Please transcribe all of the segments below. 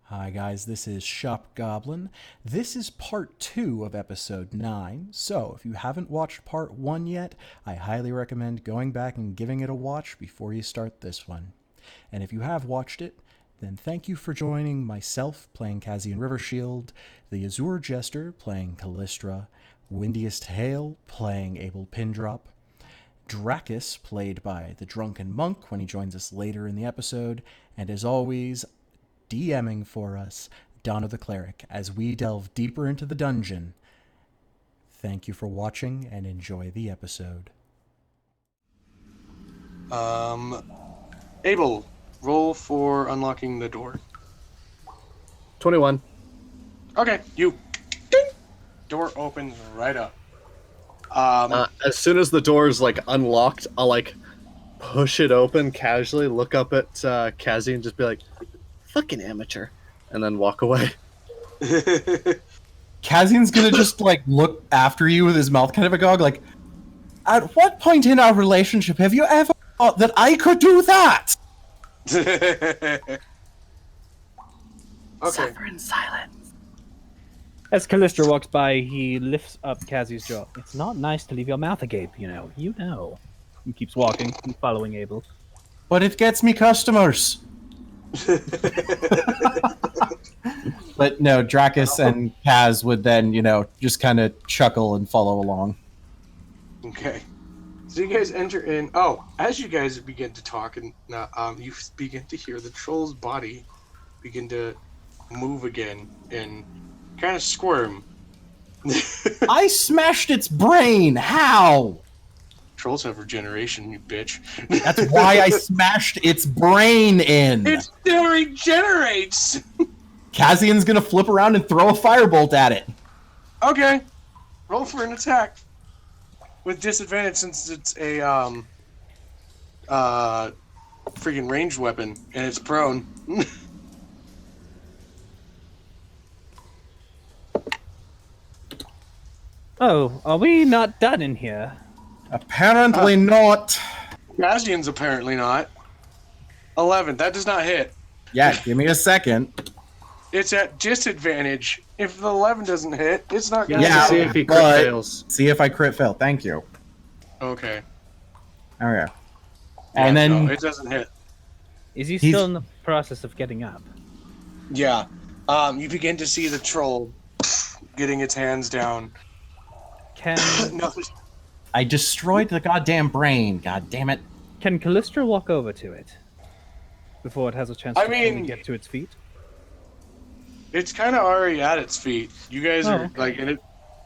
Hi guys, this is Shop Goblin. This is part 2 of episode 9, so if you haven't watched part 1 yet, I highly recommend going back and giving it a watch before you start this one. And if you have watched it, then thank you for joining myself playing Kazian Rivershield, the Azure Jester playing Callistra, Windiest Hail playing Abel Pindrop, Dracus, played by the Drunken Monk when he joins us later in the episode, and as always, DMing for us, Donna the Cleric, as we delve deeper into the dungeon. Thank you for watching and enjoy the episode. Abel, roll for unlocking the door. 21. Okay, you. Ding! Door opens right up. As soon as the door is unlocked, I'll push it open casually, look up at Kazi and just be like, "Fucking amateur," and then walk away. Kazian's gonna just look after you with his mouth kind of agog, at what point in our relationship have you ever thought that I could do that? Okay. Suffer in silence. As Callistra walks by, he lifts up Kazi's jaw. It's not nice to leave your mouth agape, you know. You know. He keeps walking and following Abel. But it gets me customers. But no, Dracus and Kaz would then, just kind of chuckle and follow along. Okay. So you guys enter in. Oh, as you guys begin to talk, and you begin to hear the troll's body begin to move again and kind of squirm. I smashed its brain. How? Trolls have regeneration, you bitch. That's why I smashed its brain in. It still regenerates. Kazian's gonna flip around and throw a firebolt at it. Okay. Roll for an attack with disadvantage since it's a freaking ranged weapon and it's prone. Oh, are we not done in here? Apparently not. Kazian's apparently not. 11. That does not hit. Yeah, give me a second. It's at disadvantage. If the 11 doesn't hit, it's not gonna Yeah, see if he crit but- fails. See if I crit fail. Thank you. Okay. Okay. And then no, it doesn't hit. Is he He's- still in the process of getting up? Yeah. You begin to see the troll getting its hands down. Can No, I destroyed the goddamn brain. God damn it. can Callistra walk over to it before it has a chance I to fully mean- get to its feet? it's kind of already at its feet. You guys are okay. in it.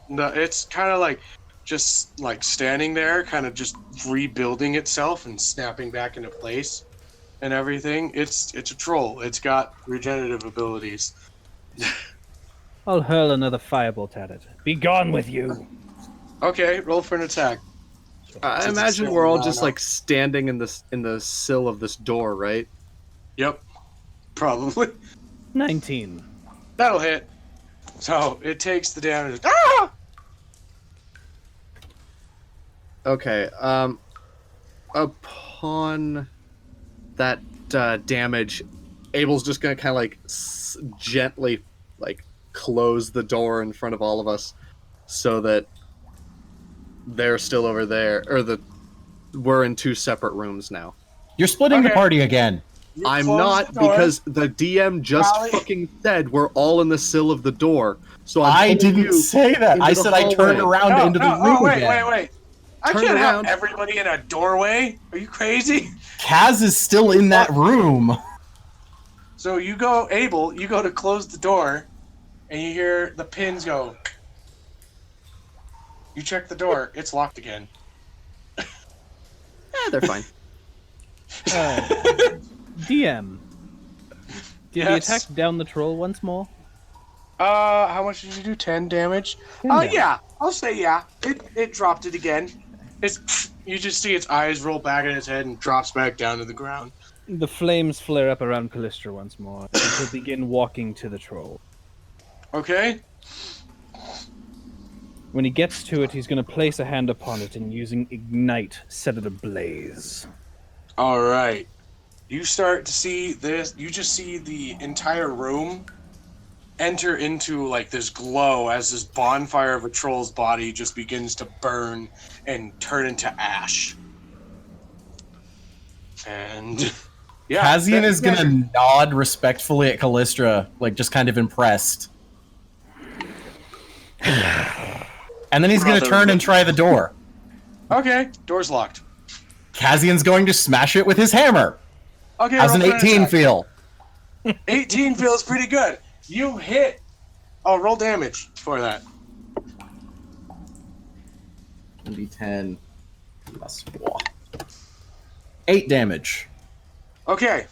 No, it's kind of just standing there, kind of just rebuilding itself and snapping back into place and everything. It's a troll. It's got regenerative abilities. I'll hurl another firebolt at it. Be gone with you! Okay, roll for an attack. I Since imagine it's we're all still just not standing in the sill of this door, right? Yep, probably. 19. That'll hit. So it takes the damage. Ah! Okay. Upon that damage, Abel's just gonna kind of gently close the door in front of all of us, so that they're still over there, or we're in two separate rooms now. You're splitting the Okay. party again. You I'm close not, the door. because the DM just Golly. fucking said we're all in the sill of the door. So I'm I pulling didn't you say that. into I the said I turned hallway. around into the room wait, again. wait. I Turn can't around. have everybody in a doorway. Are you crazy? Kaz is still in that room. So you go, Abel, you go to close the door, and you hear the pins go. You check the door. It's locked again. They're fine. DM. Did the Yes. attack down the troll once more? How much did you do? 10 damage? 10 damage. Yeah. I'll say yeah. It dropped it again. You just see its eyes roll back in its head and drops back down to the ground. The flames flare up around Callistra once more. He'll begin walking to the troll. Okay? When he gets to it, he's going to place a hand upon it and using Ignite, set it ablaze. Alright. you start to see this. You just see the entire room enter into like this glow as this bonfire of a troll's body just begins to burn and turn into ash. And yeah, Kazian is gonna nod respectfully at Callistra, like just kind of impressed. And then he's gonna turn and try the door. Okay, door's locked. Kazian's going to smash it with his hammer. Okay, How's an roll for 18 attack. feel? 18 feels pretty good. You hit. Oh, roll damage for that. 1d10 plus 4. 8 damage. Okay.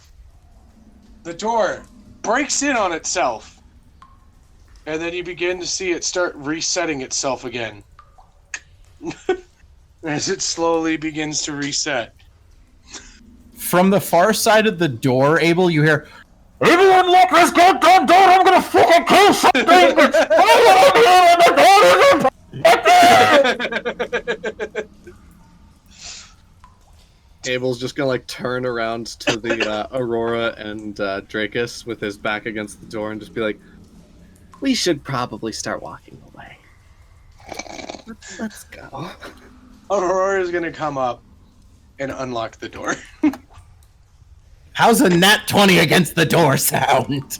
The door breaks in on itself. And then you begin to see it start resetting itself again. As it slowly begins to reset. From the far side of the door, Abel, you hear, "Abel, unlock this goddamn door! I'm gonna fucking kill something! Abel's just gonna like turn around to the Aurora and Dracus with his back against the door and just be like, "We should probably start walking away. Let's go." Aurora is going to come up and unlock the door. How's a nat 20 against the door sound?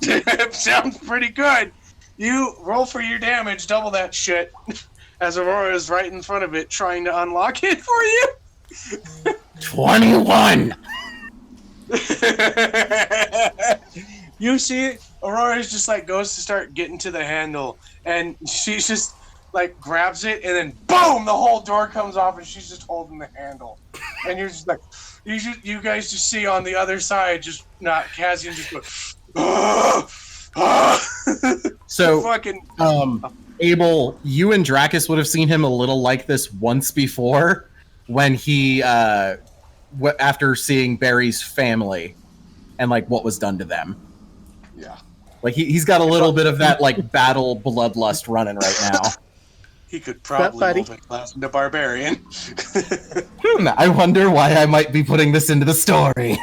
Sounds pretty good. You roll for your damage, double that shit, as Aurora is right in front of it trying to unlock it for you. 21! You see it, Aurora's just like goes to start getting to the handle, and she's just like grabs it, and then boom, the whole door comes off, and she's just holding the handle, and you're just like, you guys just see on the other side, just not Kazian just go, So, fucking Abel, you and Dracus would have seen him a little like this once before, when he, after seeing Barry's family, and like what was done to them. yeah. Like he's got a little bit of that like battle bloodlust running right now. He could probably buddy? multi-class into barbarian. I wonder why I might be putting this into the story.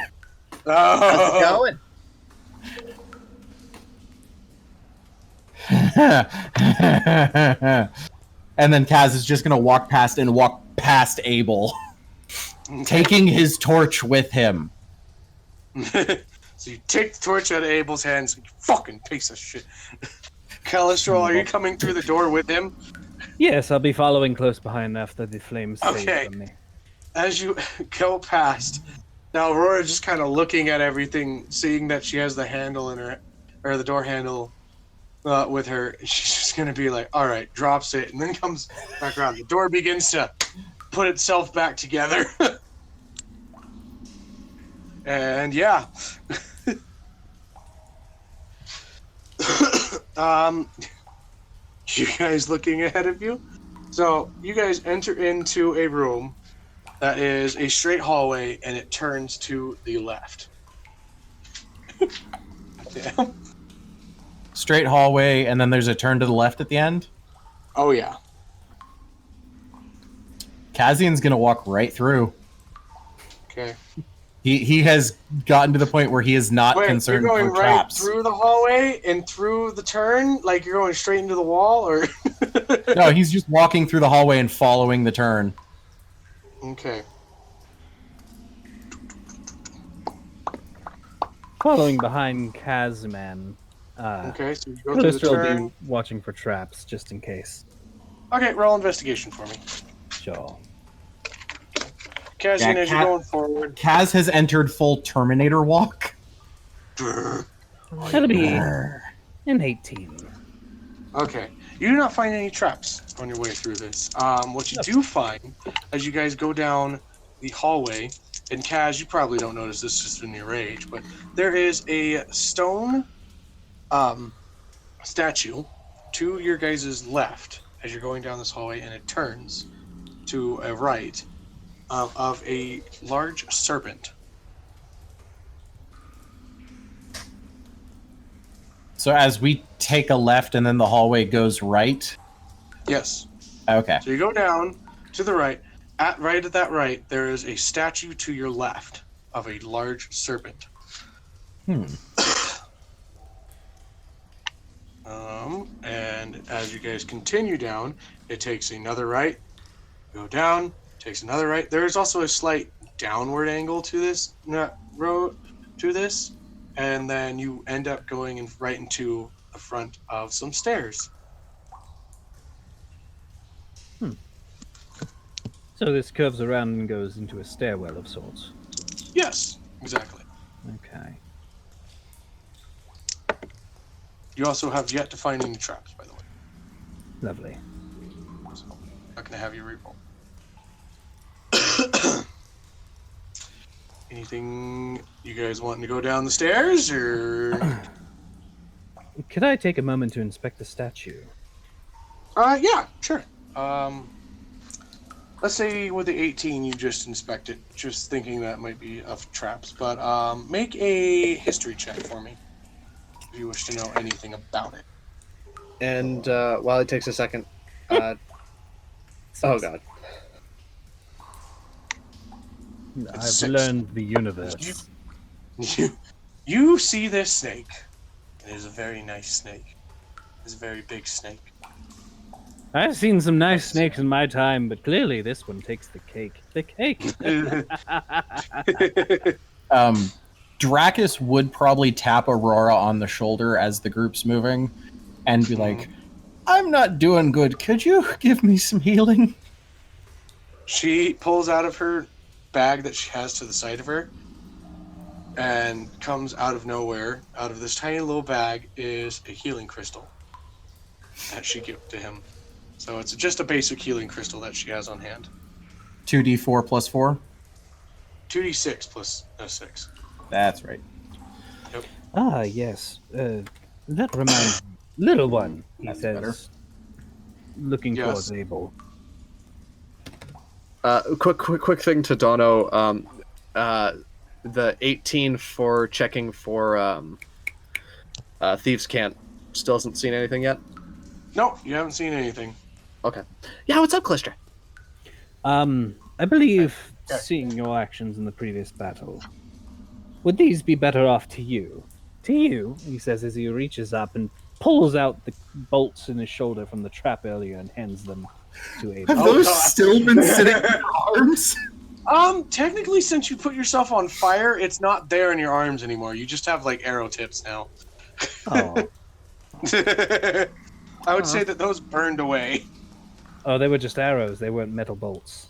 How's it going? And then Kaz is just gonna walk past Abel, taking his torch with him. So you take the torch out of Abel's hands, you fucking piece of shit. Calistral, are you coming through the door with him? Yes, I'll be following close behind after the flames fade Okay. from me. As you go past, now Aurora just kind of looking at everything, seeing that she has the handle in her, or the door handle with her. She's just gonna be like, "All right," drops it, and then comes back around. The door begins to put itself back together, and yeah. You guys looking ahead of you? So you guys enter into a room that is a straight hallway, and it turns to the left. Damn. Straight hallway, and then there's a turn to the left at the end. Oh yeah. Kazian's gonna walk right through. Okay. He has gotten to the point where he is not Wait, concerned you're going for right traps. through the hallway and through the turn, like you're going straight into the wall, or? No, he's just walking through the hallway and following the turn. Okay. Following behind Kazman. Okay, so you go through the Callisto will turn. be watching for traps, just in case. Okay, roll investigation for me. Sure. Kazian, Yeah, as you're going forward. Kaz has entered full Terminator walk. That'll be an 18. Okay. You do not find any traps on your way through this. What you do find, as you guys go down the hallway, and Kaz, you probably don't notice this just in your age, but there is a stone statue to your guys' left as you're going down this hallway, and it turns to a right of a large serpent. So as we take a left and then the hallway goes right. Yes. Okay. So you go down to the right. Right at that right, there is a statue to your left of a large serpent. And as you guys continue down, it takes another right, go down, takes another right. There is also a slight downward angle to this road, and then you end up going right into the front of some stairs. So this curves around and goes into a stairwell of sorts. Yes, exactly. Okay. You also have yet to find any traps, by the way. Lovely. So I'm not going to have you reroll. Anything you guys wanting to go down the stairs, or? Could I take a moment to inspect the statue? Yeah, sure. Let's say with the 18 you just inspect it, just thinking that might be of traps. But make a history check for me if you wish to know anything about it. And while it takes a second, oh god, I've 6. learned the universe. You see this snake. It is a very nice snake. It's a very big snake. I've seen some nice snakes in my time, but clearly this one takes the cake. The cake. Dracus would probably tap Aurora on the shoulder as the group's moving and be like, I'm not doing good. Could you give me some healing? She pulls out of her bag that she has to the side of her and comes out of nowhere. Out of this tiny little bag is a healing crystal that she gave to him. So it's just a basic healing crystal that she has on hand. 2d4 plus 4? 2d6 plus 6. That's right. Yep. Ah, yes. That reminds me. Little one, he That's says, better. looking Yes. towards Abel. quick thing to Dono. The 18 for checking for thieves' can't still hasn't seen anything yet. No, you haven't seen anything. Okay. Yeah, what's up, Callistra? I believe, Okay. seeing your actions in the previous battle, would these be better off to you? To you, he says as he reaches up and pulls out the bolts in his shoulder from the trap earlier and hands them to Abel. Have Oh, those God. still been sitting in your arms? Technically, since you put yourself on fire, it's not there in your arms anymore. You just have, like, arrow tips now. Oh. I would say that those burned away. Oh, they were just arrows. They weren't metal bolts.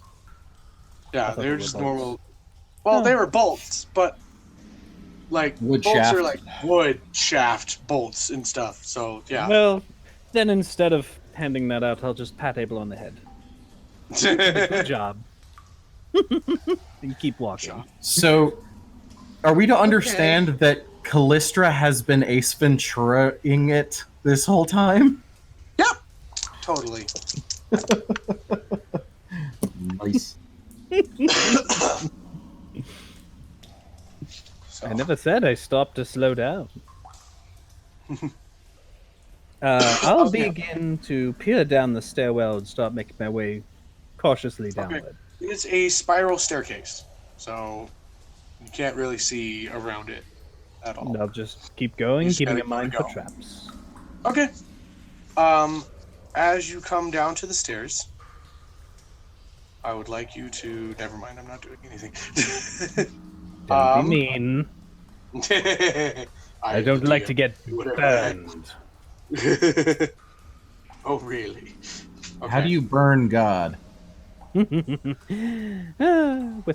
Yeah, thought they they were were just bolts. normal. Well, Oh. they were bolts, but like Wood bolts shaft. are like wood shaft bolts and stuff. So yeah. Well, then instead of handing that out, I'll just pat Abel on the head. Good job. And keep walking. So, are we to understand that Callistra has been Ace Ventura-ing it this whole time? Yep. Totally. Nice. So, I never said I stopped to slow down. I'll Okay. begin to peer down the stairwell and start making my way cautiously downward. it's a spiral staircase, so you can't really see around it at all. And I'll just keep going, You just keeping gotta in mind for go. traps. Okay. As you come down to the stairs, I would like you to. Never mind. I'm not doing anything. Don't be mean. I don't like to get do whatever I- burned. Oh, really? Okay. How do you burn God? With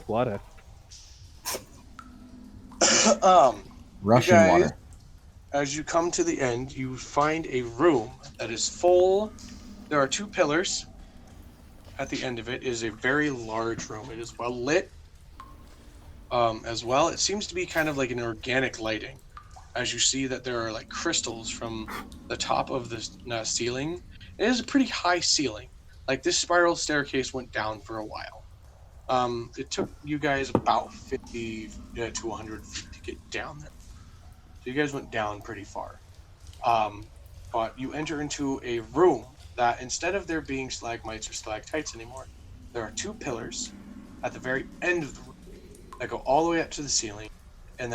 water. Russian guys- water. As you come to the end, you find a room that is full. There are 2 pillars. At the end of it is a very large room. It is well lit. As well, it seems to be kind of like an organic lighting. As you see that there are like crystals from the top of the ceiling. It is a pretty high ceiling. Like this spiral staircase went down for a while. It took you guys about 50 to 100 feet to get down there. So you guys went down pretty far. But you enter into a room that instead of there being stalagmites or stalactites anymore, there are 2 pillars at the very end of the room that go all the way up to the ceiling, and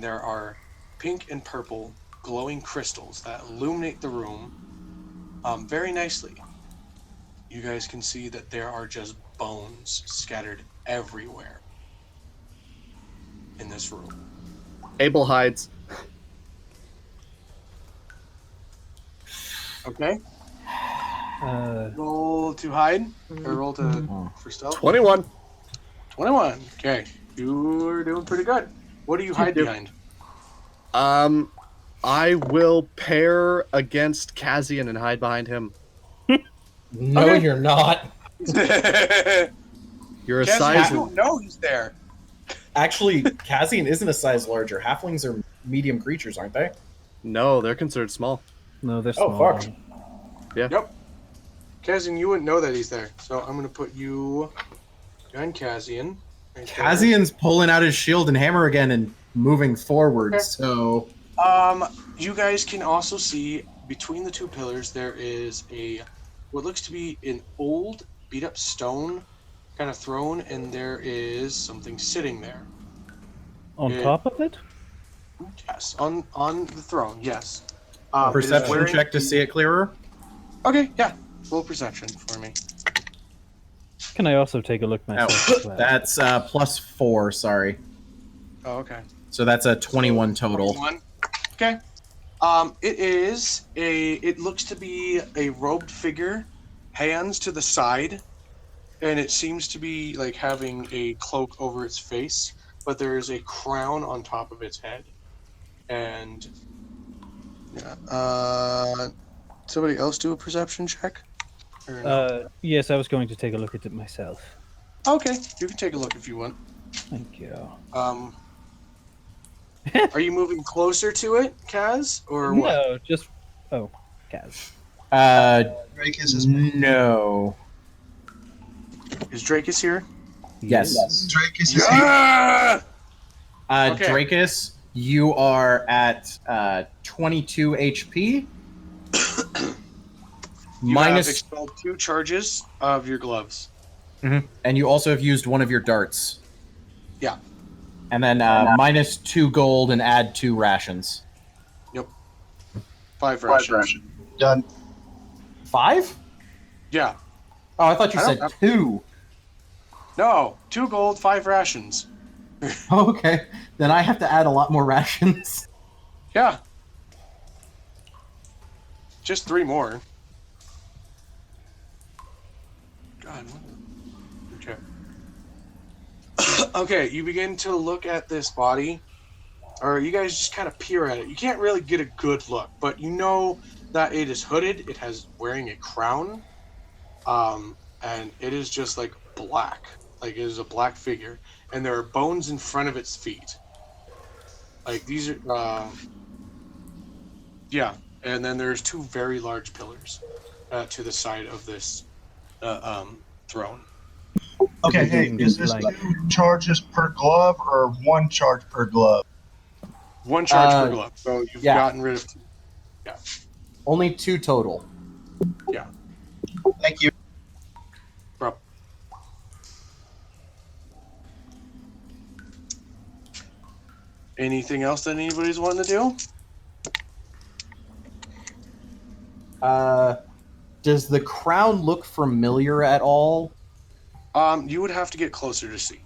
there are pink and purple glowing crystals that illuminate the room very nicely. You guys can see that there are just bones scattered everywhere in this room. Abel hides. Okay. Uh, Roll to hide or roll to for stealth. 21. 21. Okay, you are doing pretty good. What do you hide behind? I will pair against Kazian and hide behind him. No, Okay. you're not. You're a Jesse, size. you don't know he's there. Actually, Kazian isn't a size larger. Halflings are medium creatures, aren't they? No, they're considered small. no, they're Oh, small. fuck. Yep. Kazian, you wouldn't know that he's there, so I'm gonna put you behind Kazian. Right there. Kazian's pulling out his shield and hammer again and moving forward. Okay. So You guys can also see between the two pillars there is what looks to be an old beat up stone kind of throne, and there is something sitting there. On top of it? Yes, on the throne. Yes. a It is perception wearing- check to see it clearer. Okay, yeah. Roll perception for me. Can I also take a look myself? as well? That's +4. Sorry. Oh, okay. So that's a 21 total. 21. Okay. It looks to be a robed figure, hands to the side, and it seems to be like having a cloak over its face, but there is a crown on top of its head. And yeah, somebody else do a perception check? Or no? Yes, I was going to take a look at it myself. Okay, you can take a look if you want. Thank you. Are you moving closer to it, Kaz, or what? No, just Kaz. Drakus is No. Is Drakus here? Yes. Drakus is here. Yeah! Okay. Drakus, you are at 22 HP. You have Minus, expelled 2 charges of your gloves. and you also have used one of your darts. Yeah. And then minus 2 gold and add 2 rations. 5 rations. Done. 5? Yeah. Oh, I thought you I said don't- 2. No, 2 gold, 5 rations. Okay, then I have to add a lot more rations. Yeah. Just 3 more. God. Okay. Okay, you begin to look at this body, or you guys just kind of peer at it. You can't really get a good look, but you know that it is hooded. It has wearing a crown, and it is just like black. Like it is a black figure, and there are bones in front of its feet. Like these are, yeah. And then there's 2 very large pillars to the side of this throne. Okay, hey, Doing is this this like- 2 charges per glove or 1 charge per glove? 1 charge per glove. So you've yeah. gotten rid of 2. Only 2 total. Thank you. Bro. Anything else that anybody's wanting to do? Does the crown look familiar at all? You would have to get closer to see.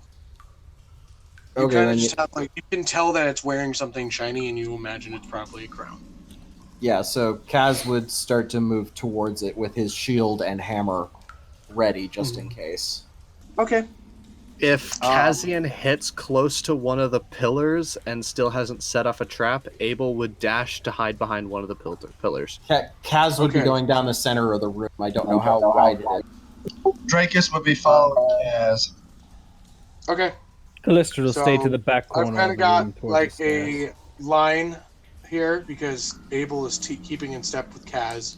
You Okay, kind then of just have like you can tell that it's wearing something shiny, and you imagine it's probably a crown. Yeah, so Kaz would start to move towards it with his shield and hammer ready, just in case. Okay. If Kazian hits close to one of the pillars and still hasn't set off a trap, Abel would dash to hide behind one of the pillars. Kaz would be Okay. going down the center of the room. I don't know how wide it is. Drakus would be following Kaz. Okay. Callista will stay to So, the back corner. I've kind of of the room got towards like the stairs. a line here because Abel is keeping in step with Kaz.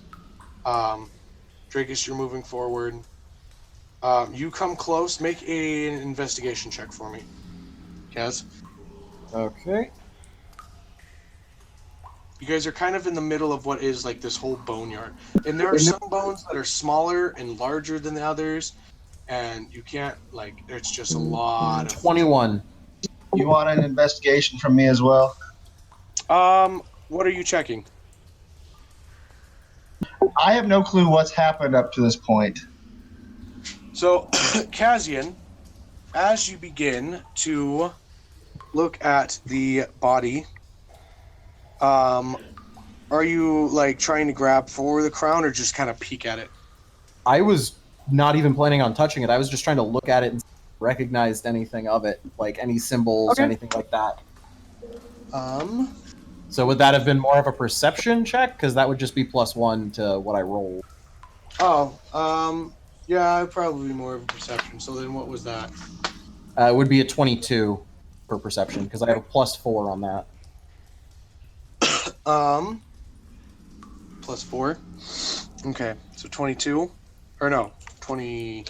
Drakus, you're moving forward. You come close. Make an investigation check for me, Kaz. Okay. You guys are kind of in the middle of what is like this whole boneyard, and there are some bones that are smaller and larger than the others, and you can't like. It's just a lot of 21. You want an investigation from me as well? What are you checking? I have no clue what's happened up to this point. So, Kazian, as you begin to look at the body, are you like trying to grab for the crown or just kind of peek at it? I was not even planning on touching it. I was just trying to look at it and recognized anything of it, like any symbols, Okay. anything like that. Um, So would that have been more of a perception check? Because that would just be +1 to what I rolled. yeah, probably more of a perception. So then what was that? It would be a 22 for perception because I have a +4 on that. +4. Okay, so 22. Or no, 20.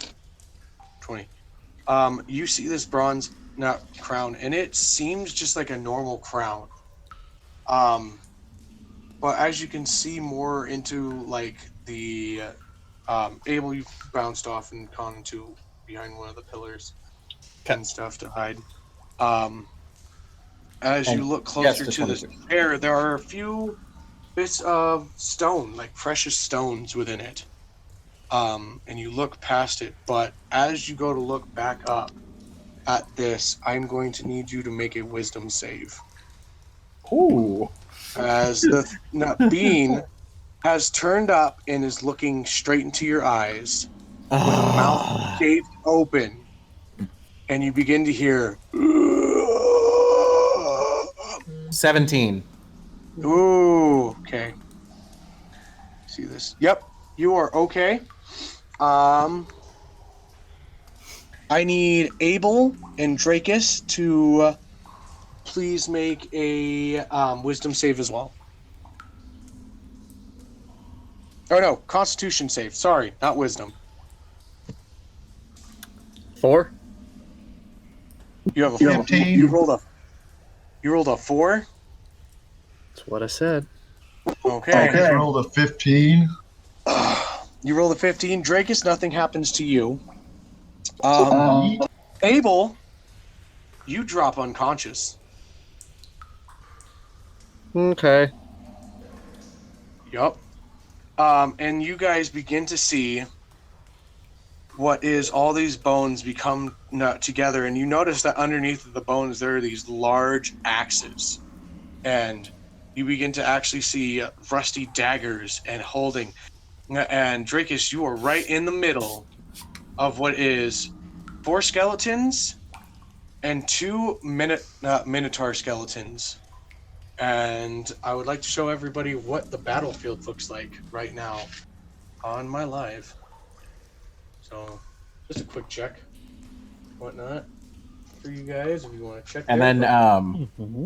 You see this bronze crown, and it seems just like a normal crown. But as you can see more into like the Abel, you've bounced off and gone into behind one of the pillars and stuff to hide. As you look closer to this chair, there are a few bits of stone, like precious stones within it. And you look past it, but as you go to look back up at this, I'm going to need you to make a wisdom save. Ooh. As the being has turned up and is looking straight into your eyes with a mouth gaped open, and you begin to hear 17. Ooh, okay. See this? Yep, you are okay. I need Abel and Drakus to please make a wisdom save as well. Oh no, Constitution save. Sorry, not wisdom. 4. You have a 15. You rolled a 4. That's what I said. Okay. I rolled a 15. You rolled a 15. Drakus, nothing happens to you. Abel, you drop unconscious. Okay. Yup. And you guys begin to see what is all these bones become together, and you notice that underneath the bones there are these large axes, and you begin to actually see rusty daggers and holding. And Drakus, you are right in the middle of what is 4 skeletons and 2 Minotaur skeletons. And I would like to show everybody what the battlefield looks like right now on my live. So, just a quick check, whatnot, for you guys if you want to check. And then,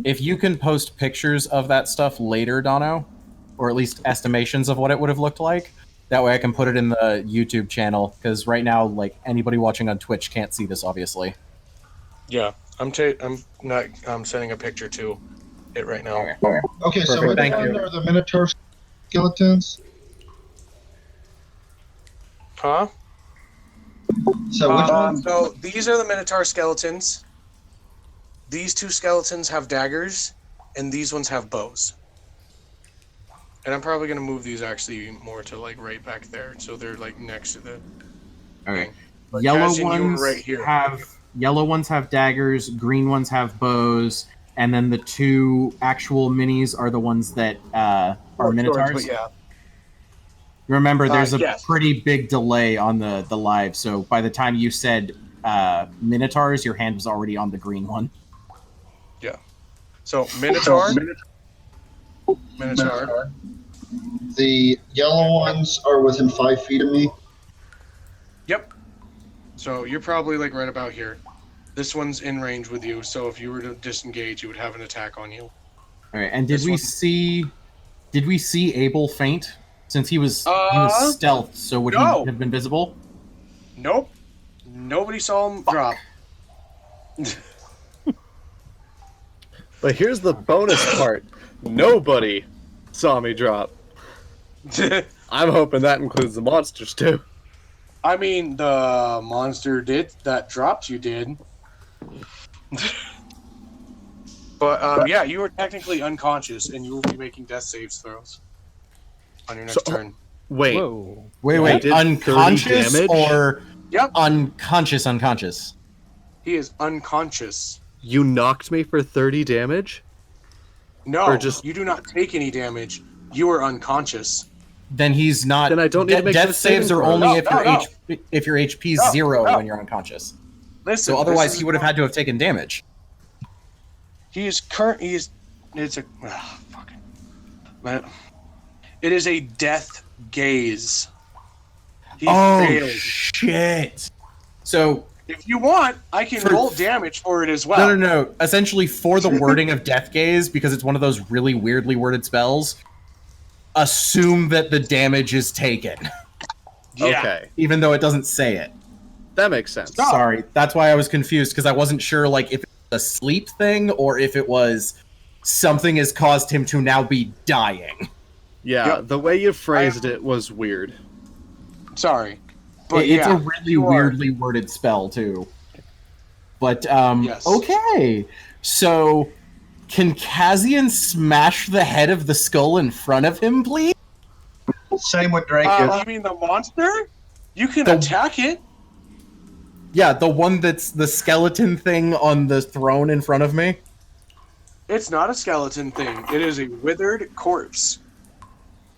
if you can post pictures of that stuff later, Dono, or at least estimations of what it would have looked like, that way I can put it in the YouTube channel. Because right now, like anybody watching on Twitch can't see this, obviously. Yeah, I'm sending a picture to it right now. Okay, so Perfect, which thank one you. are the Minotaur skeletons? Huh? So which one? So these are the Minotaur skeletons. These 2 skeletons have daggers, and these ones have bows. And I'm probably gonna move these actually more to like right back there, so they're like next to the. Okay. But Yellow Kazian, you were ones right here. have daggers. Green ones have bows, and then the 2 actual minis are the ones that are Minotaurs. But yeah. Remember, there's a yes. pretty big delay on the live, so by the time you said Minotaurs, your hand was already on the green one. Yeah. So Minotaur. Minotaur. The yellow ones are within 5 feet of me. Yep. So you're probably like right about here. This one's in range with you, so if you were to disengage, you would have an attack on you. All right, and did we see Abel faint? Since he was stealth, so would he have been visible? Nope. Nobody saw him drop. But here's the bonus part. Nobody saw me drop. I'm hoping that includes the monsters too. I mean, the monster that dropped you did. But yeah, you are technically unconscious, and you will be making death saves throws on your next turn. Wait, Whoa. Wait, did 30 unconscious damage? or Yep, unconscious? he is unconscious. you knocked me for 30 damage? No, Or just- you do not take any damage. You are unconscious. Then he's not. Then I don't need to make death the saving saves are throws. only No, if no, your no. if your HP is No, 0 no. when you're unconscious. Listen, So otherwise, this he is would have had to have taken damage. He is current. He is. It's a. Fuck. Man. It is a death gaze. He failed. shit! So If you want, I can For- roll damage for it as well. no. Essentially, for the wording of Death Gaze, because it's one of those really weirdly worded spells, assume that the damage is taken, Yeah. Okay, even though it doesn't say it. that makes sense. Stop. Sorry, that's why I was confused, because I wasn't sure like if it was a sleep thing or if it was something has caused him to now be dying. Yeah, Yep. the way you phrased it was weird. Sorry. But It's yeah, a really you are- weirdly worded spell too. But Yes. okay. So can Kazian smash the head of the skull in front of him, please? Same with Drake. You mean the monster? You can The- attack it. Yeah, the one that's the skeleton thing on the throne in front of me. It's not a skeleton thing. It is a withered corpse.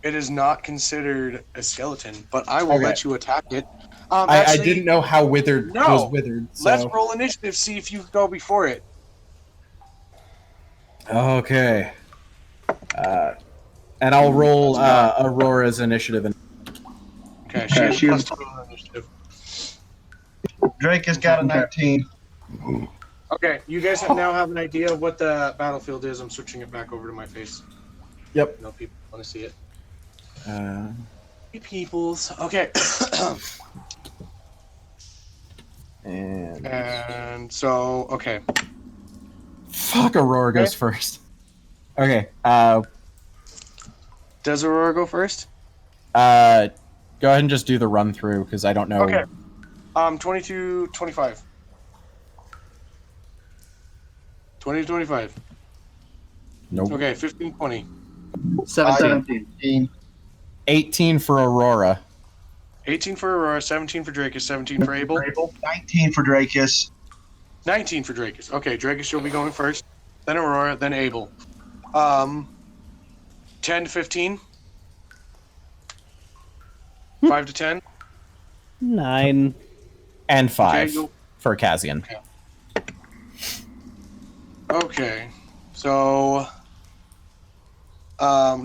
It is not considered a skeleton, but I will Okay. let you attack it. I Actually, didn't know how withered No. was withered. So. Let's roll initiative, see if you can go before it. Okay. And I'll roll Aurora's initiative. Okay, she has she plus is- 2 on initiative. Drake has got a 19. Okay, you guys now have an idea of what the battlefield is. I'm switching it back over to my face. Yep. No people want to see it. Uh, Hey, peoples. Okay. and so, okay. fuck, Aurora goes Okay. first. Okay. Does Aurora go first? Go ahead and just do the run through because I don't know. Okay. 22, 25. 20 to 25. Nope. Okay, 15, 20. 17. 18 for Aurora. 18 for Aurora, 17 for Dracus, 17 for Abel. 19 for Dracus. 19 for Dracus. Okay, Dracus, you'll be going first. Then Aurora, then Abel. 10 to 15. 5 to 10. 9. And 5 Okay, you'll- for Kazian. Okay, so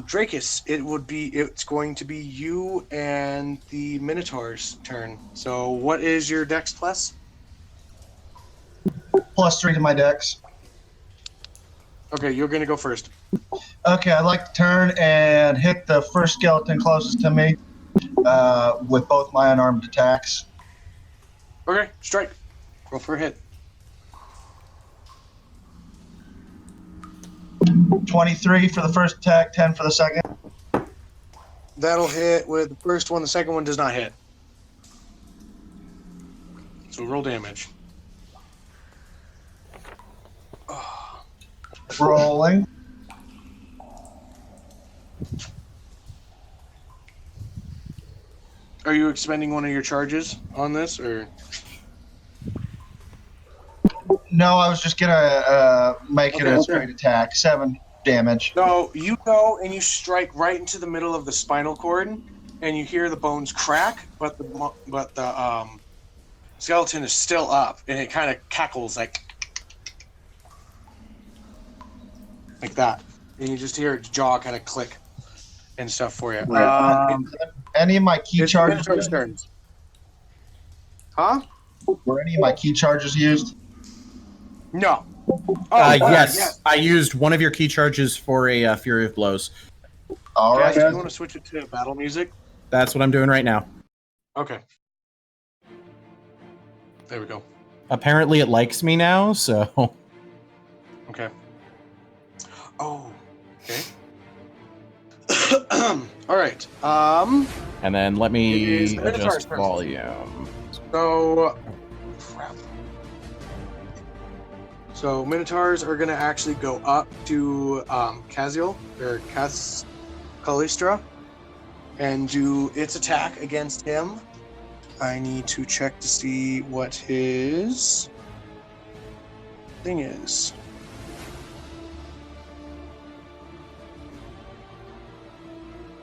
Dracus, it's going to be you and the Minotaur's turn. So what is your Dex plus? +3 to my dex. Okay, you're gonna go first. Okay, I'd like to turn and hit the first skeleton closest to me with both my unarmed attacks. Okay, strike. Roll for a hit. 23 for the first attack, 10 for the second. That'll hit with the first one. The second one does not hit. So roll damage. Rolling. Are you expending one of your charges on this, or? No, I was just gonna make it a straight attack. 7 damage. No, you go and you strike right into the middle of the spinal cord, and you hear the bones crack, but the skeleton is still up, and it kind of cackles like that, and you just hear its jaw kind of click and stuff for you. Any of my key It's charges? Minotaur's turn. Huh? Were any of my key charges used? No. Oh, Yes, I used one of your key charges for a Fury of Blows. All Guys, right. do you want to switch it to battle music? That's what I'm doing right now. Okay. There we go. Apparently, it likes me now, so Okay. Oh. Okay. All right. and then let It me is the Minotaur's adjust turn. volume. So. Crap. So Minotaurs are going to actually go up to Caziel, or Callistra, and do its attack against him. I need to check to see what his thing is.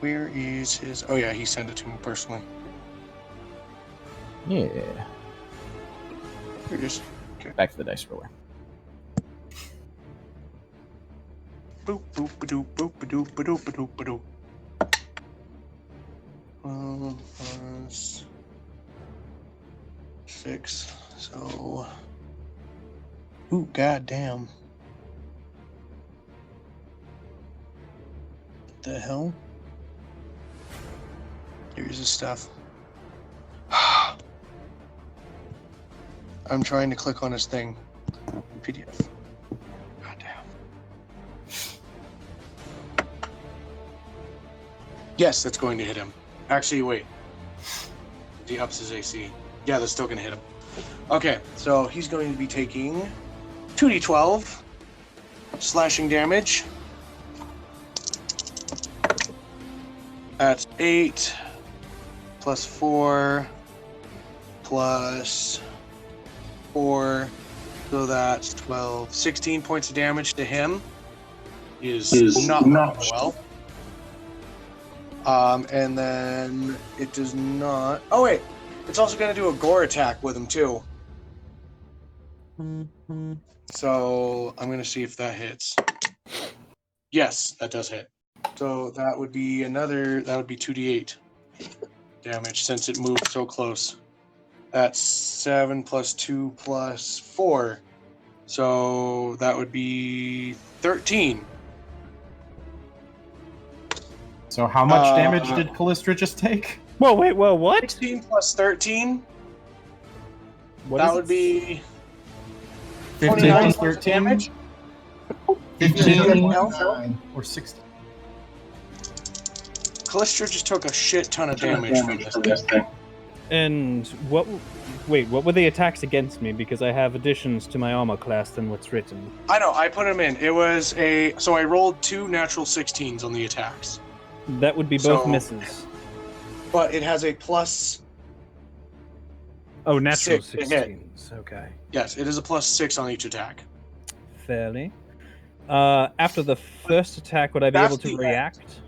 Where is his... Oh yeah, he sent it to me personally. Yeah. Here it is. Back to the dice roller. Boop, boop, ba-doop, boop, ba-doop, ba-doop, ba-doop, ba-doop. Plus 6, so... Ooh, goddamn. What the hell? Here's his stuff. I'm trying to click on his thing. PDF. Goddamn. Yes, that's going to hit him. Actually, wait. He ups his AC. Yeah, that's still going to hit him. Okay, so he's going to be taking 2d12 slashing damage. That's 8 plus 4 plus 4, so that's 12. 16 points of damage to him is not well. And then it does not... Oh, wait. It's also going to do a gore attack with him, too. So I'm going to see if that hits. Yes, that does hit. So that would be another... That would be 2d8 damage since it moved so close. That's 7 plus 2 plus 4. So that would be 13. So how much damage did Callistra just take? Whoa, wait, whoa, what? 16 plus 13. What That is would it? be 15 29 plus points of 13? damage. 15 9. or 16? Callistra just took a shit ton of damage from this thing. And what? Wait, what were the attacks against me? Because I have additions to my armor class than what's written. I know, I put him in. It was a... So I rolled 2 natural 16s on the attacks. That would be both So- misses. But it has a plus... Oh, natural 6 to hit. 16s. Okay, Yes, it is a plus 6 on each attack. fairly. After the first attack, would I be That's able to the end. react?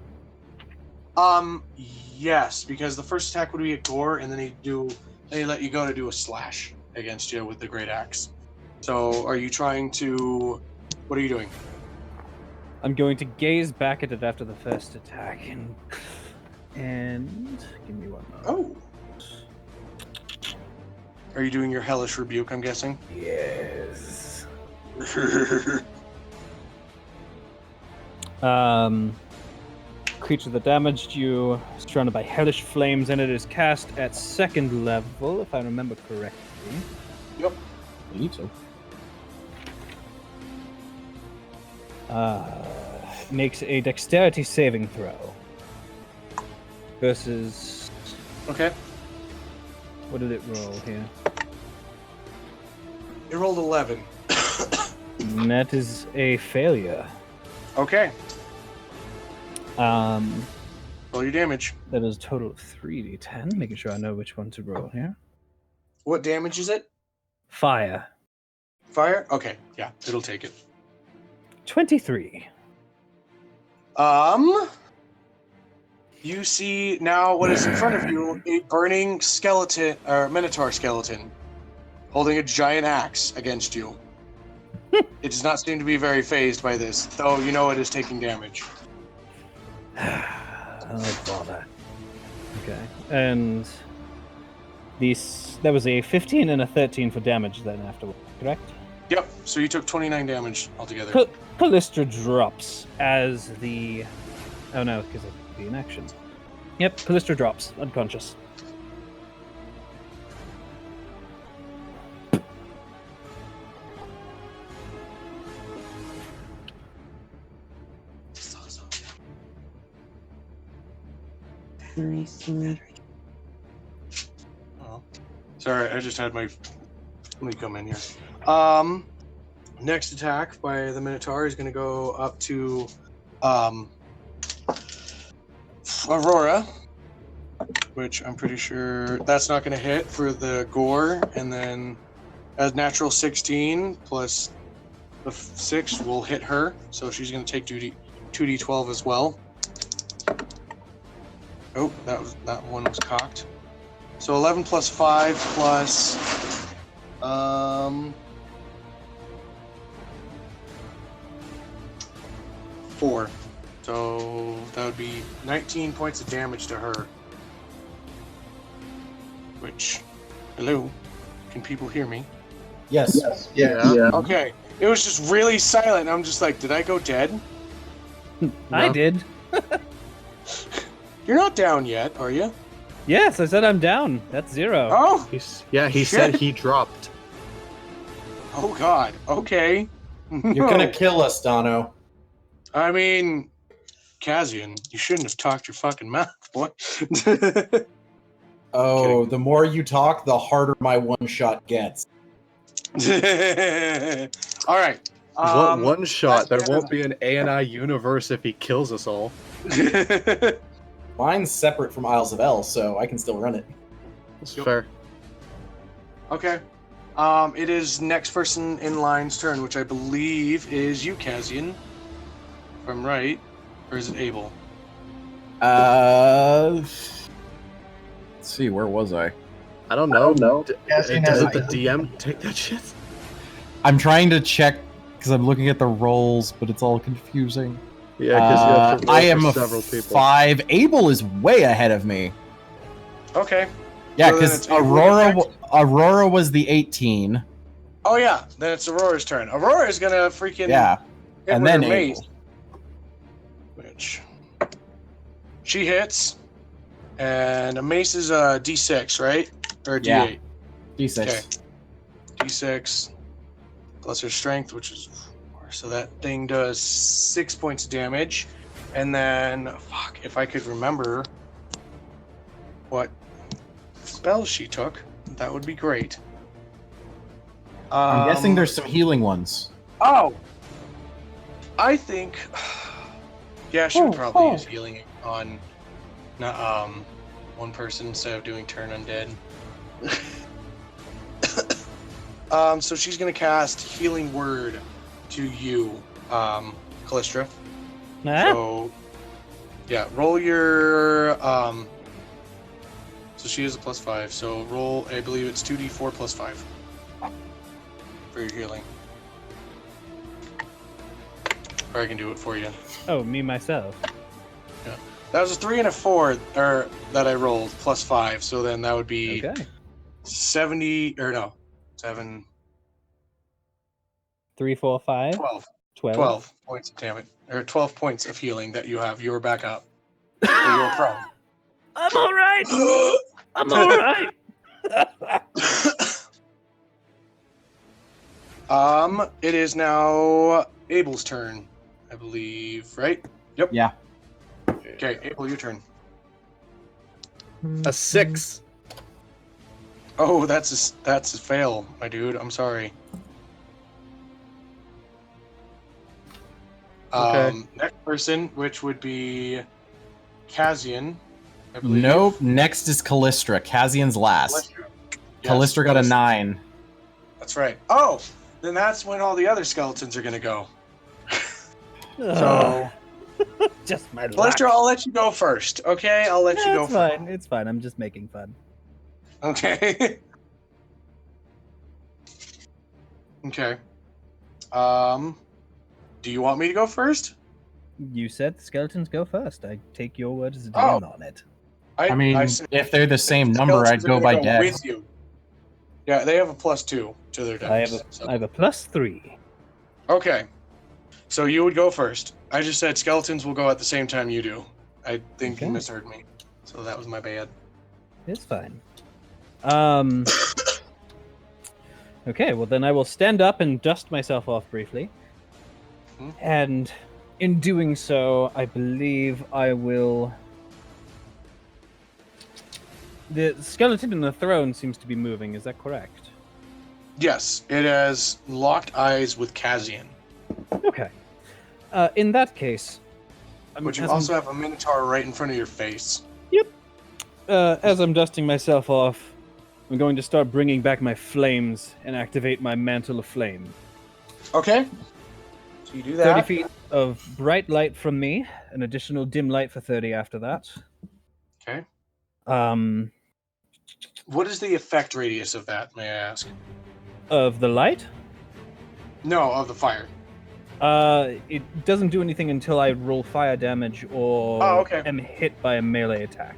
Yes, because the first attack would be a gore, and then they let you go to do a slash against you with the great axe. So, are you trying to? What are you doing? I'm going to gaze back at it after the first attack, and give me one moment. Oh. Are you doing your hellish rebuke? I'm guessing. Yes. Creature that damaged you is surrounded by hellish flames, and it is cast at 2nd level, if I remember correctly. Yep. I believe so. Makes a dexterity saving throw. Versus... Okay. What did it roll here? It rolled 11. And that is a failure. Okay. That Roll your damage. is a total of 3d10. Making sure I know which one to roll here. What damage is it? Fire. Fire? Okay. Yeah, it'll take it. 23. You see now what is in front of you, a burning skeleton, or minotaur skeleton, holding a giant axe against you. It does not seem to be very phased by this, though you know it is taking damage. Oh, bother. Okay. And that was a 15 and a 13 for damage then afterward, correct? Yep, so you took 29 damage altogether. Callistra drops as the... Oh no, because it would be in action. Yep, Callistra drops, unconscious. Oh. Sorry, I just had my... Let me come in here. Next attack by the Minotaur is going to go up to Aurora, which I'm pretty sure that's not going to hit for the gore, and then a natural 16 plus the 6 will hit her, so she's going to take 2d12 as well. Oh, that one was cocked. So 11 plus 5 plus 4. So that would be 19 points of damage to her. Which, hello, can people hear me? Yes. Yeah. Okay, it was just really silent. I'm just like, did I go dead? I No. did. You're not down yet, are you? Yes, I said I'm down. That's 0. Oh, He said he dropped. oh God. Okay. You're gonna kill us, Dono. I mean, Kazian, you shouldn't have talked your fucking mouth, boy. Oh, the more you talk, the harder my one shot gets. All right. One shot. There that's- won't be an ANI universe if he kills us all. Mine's separate from Isles of El, so I can still run it. That's Yep. fair. Okay. It is next person in line's turn, which I believe is you, Kazian. If I'm right. Or is it Abel? Let's see, where was I? I don't know. Cassian Does has the DM take that shit? I'm trying to check because I'm looking at the rolls, but it's all confusing. Yeah, because you have to roll I am for a several people. 5. Abel is way ahead of me. Okay. Yeah, So then because it's Abel Aurora next? Aurora was the 18. Oh yeah, then it's Aurora's turn. Aurora's gonna freaking Yeah, hit and with then her mace, Abel. which she hits, and a mace is a D6, right? Or a Yeah. D8. D6. Okay. D6 plus her strength, which is 4. So that thing does 6 points of damage, and then fuck, if I could remember what spells she took, that would be great. I'm guessing there's some healing ones. Oh, I think. Yeah, she would probably use healing on one person instead of doing turn undead. So she's gonna cast Healing Word to you, Callistra. Huh? So, yeah, roll your. So she is a +5. So roll, I believe it's 2d4 plus 5 for your healing. Or I can do it for you. Oh, me myself. That was a 3 and a 4, or that I rolled +5. So then that would be Okay. 70, or no, 7, 3, 4, 5, 12. 12. 12 points of damage, or 12 points of healing that you have. You were back up. Or you were prone. I'm all right. I'm all right. It is now Abel's turn, I believe, right? Yep. Yeah. Okay, Abel, your turn. A 6. Oh, that's a fail, my dude. I'm sorry. Okay. Next person, which would be Kazian, I believe. Nope. Next is Callistra. Kazian's last. Callistra. Yes, Callistra got a Callistra. 9. That's right. Oh, then that's when all the other skeletons are gonna go. Ugh, So, just my luck. Callistra, I'll let you go first. Okay, I'll let you go It's first. fine. It's fine. I'm just making fun. Okay. Okay. Do you want me to go first? You said the skeletons go first. I take your word as a DM on it. I mean, said if they're the same number, skeletons I'd are go gonna by dead. with you. Yeah, they have a +2 to their dice. I have a +3. Okay. So you would go first. I just said skeletons will go at the same time you do. I think you Okay. misheard me. So that was my bad. It's fine. Okay, well then I will stand up and dust myself off briefly. Hmm. And in doing so, I believe I will... The skeleton in the throne seems to be moving, is that correct? Yes, it has locked eyes with Kazian. Okay. In that case, But you also have a Minotaur right in front of your face. as I'm dusting myself off, I'm going to start bringing back my flames and activate my mantle of flame. Okay. So you do 30 that. feet of bright light from me, an additional dim light for 30 after that. Okay. Um, What is the effect radius of that, may I ask? of the light? No, of the fire. It doesn't do anything until I roll fire damage or Oh, okay. am hit by a melee attack.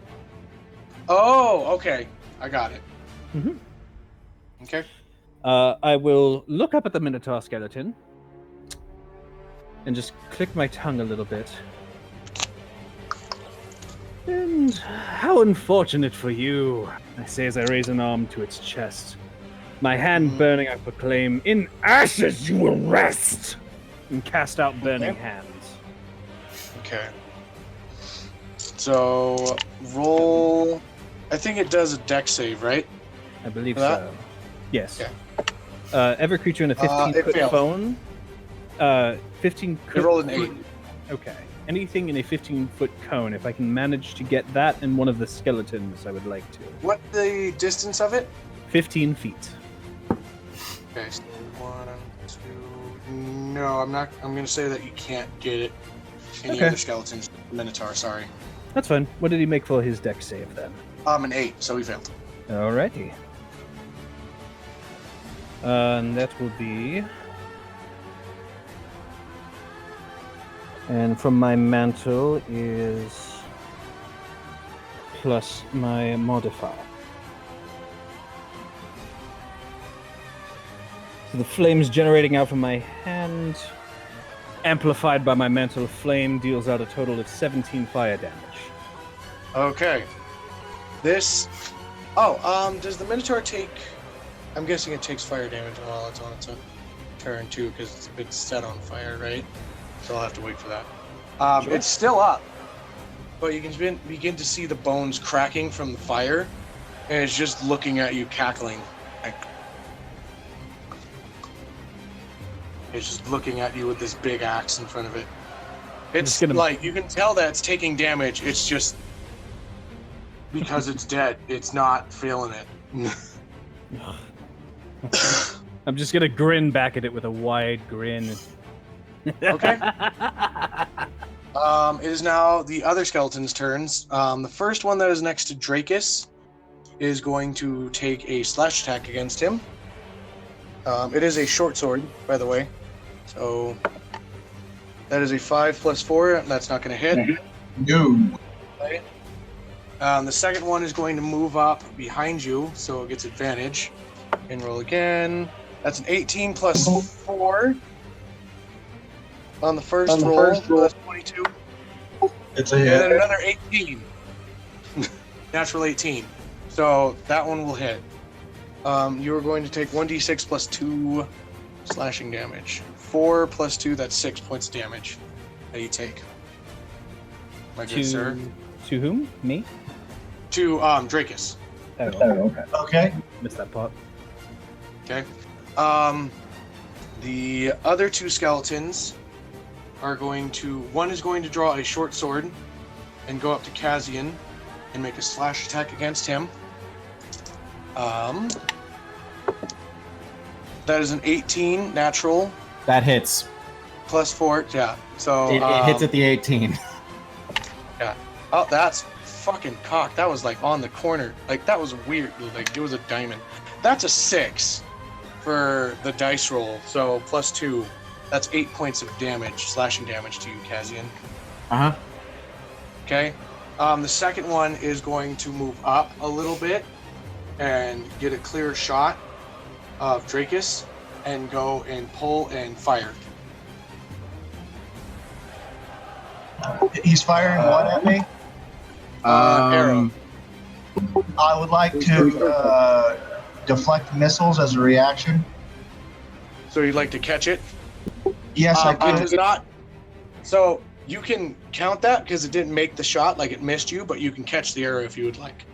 Oh, okay. I got it. Mhm. Okay. I will look up at the Minotaur skeleton and just click my tongue a little bit. And how unfortunate for you, I say as I raise an arm to its chest. My hand burning, I proclaim, in ashes you will rest! And cast out burning hands. Okay. So, roll... I think it does a dex save, right? I believe For that? so. Yes. Okay. Every creature in a It 15-foot failed. cone... 15... It rolled an 8. Okay. Anything in a 15-foot cone, if I can manage to get that in one of the skeletons, I would like to. What the distance of it? 15 feet. Okay, so 1, 2... No, I'm not... I'm going to say that you can't get it. Any Okay. other skeletons. Minotaur, sorry. That's fine. What did he make for his dex save then? An 8, so he failed. Alrighty. And that will be... And from my mantle is plus my modifier. So the flames generating out from my hand, amplified by my mantle of flame, deals out a total of 17 fire damage. Okay. This... Oh, does the Minotaur take... I'm guessing it takes fire damage while it's on its own turn, too, because it's set on fire, right? So I'll have to wait for that. Sure. It's still up, but you can begin to see the bones cracking from the fire, and it's just looking at you, cackling. Like, it's just looking at you with this big axe in front of it. It's just gonna- like, you can tell that it's taking damage, it's just... Because it's dead, it's not feeling it. I'm just gonna grin back at it with a wide grin. Okay. It is now the other skeleton's turns. The first one that is next to Dracus is going to take a slash attack against him. It is a short sword, by the way. So that is a 5 plus 4, and that's not going to hit. No. Okay. The second one is going to move up behind you, so it gets advantage. And roll again. That's an 18 plus 4. On the first roll, so that's 22. It's a And then hit. another 18. Natural 18. So that one will hit. You are going to take 1d6 plus 2 slashing damage. 4 plus 2, that's 6 points of damage that you take. My good sir. To whom? Me? To Dracus. Oh, Okay. Okay. missed that part. Okay. The other two skeletons are going to... One is going to draw a short sword and go up to Kazian and make a slash attack against him. That is an 18 natural That hits. plus 4. Yeah. So It hits at the 18. yeah. Oh, that's fucking cocked. That was like on the corner. Like that was weird. Like it was a diamond. That's a 6 for the dice roll. So plus 2. That's 8 points of damage, slashing damage to you, Kazian. Uh-huh. Okay. The second one is going to move up a little bit and get a clear shot of Dracus and go and pull and fire. He's firing what at me? Arrow. I would like to deflect missiles as a reaction. So you'd like to catch it? Yes, I It does could. not. So You can count that because it didn't make the shot, like it missed you, but you can catch the arrow if you would like.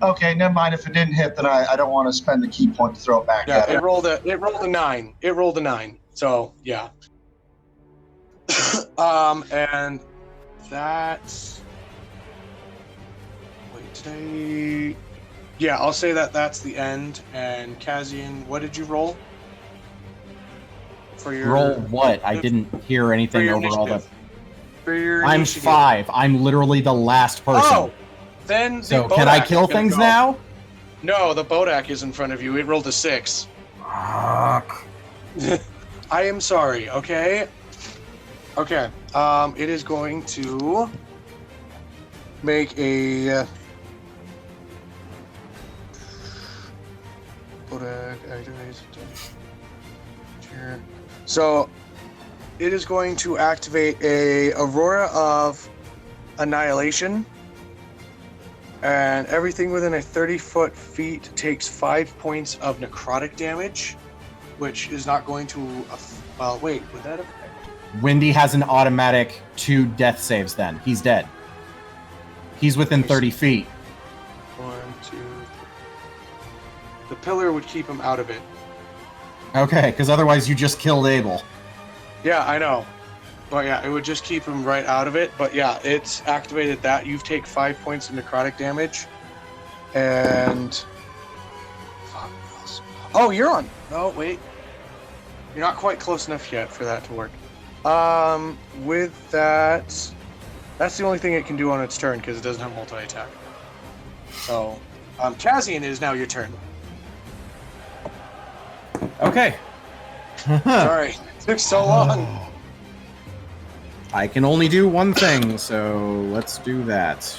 Okay, never mind. If it didn't hit, then I don't want to spend the key point to throw it back. Yeah, At it rolled a 9. It rolled a 9. So yeah. And that's. Wait, did I? Yeah, I'll say that's the end. And Kazian, what did you roll? For your Roll what? I didn't hear anything over all that. For your I'm initiative. 5. I'm literally the last person. Oh, then so the can I Bodak kill is gonna things go. now? No, the Bodak is in front of you. It rolled a 6. Fuck. I am sorry. Okay. Okay. It is going to make a. Bodak activates. Here. So, it is going to activate a Aurora of Annihilation, and everything within a 30-foot feet takes 5 points of necrotic damage, which is not going to. Well, wait, would that affect? Windy has an automatic 2 death saves then. He's dead. He's within 30 feet. 1, 2. The pillar would keep him out of it. Okay, because otherwise you just killed Abel. Yeah, I know. But yeah, it would just keep him right out of it. But yeah, it's activated that. You take 5 points of necrotic damage. And... Fuck, what else? Oh, you're on. No, wait. You're not quite close enough yet for that to work. With that... That's the only thing it can do on its turn, because it doesn't have multi-attack. So, Kazian, it is now your turn. Okay. Sorry, it took so long. I can only do one thing, so let's do that.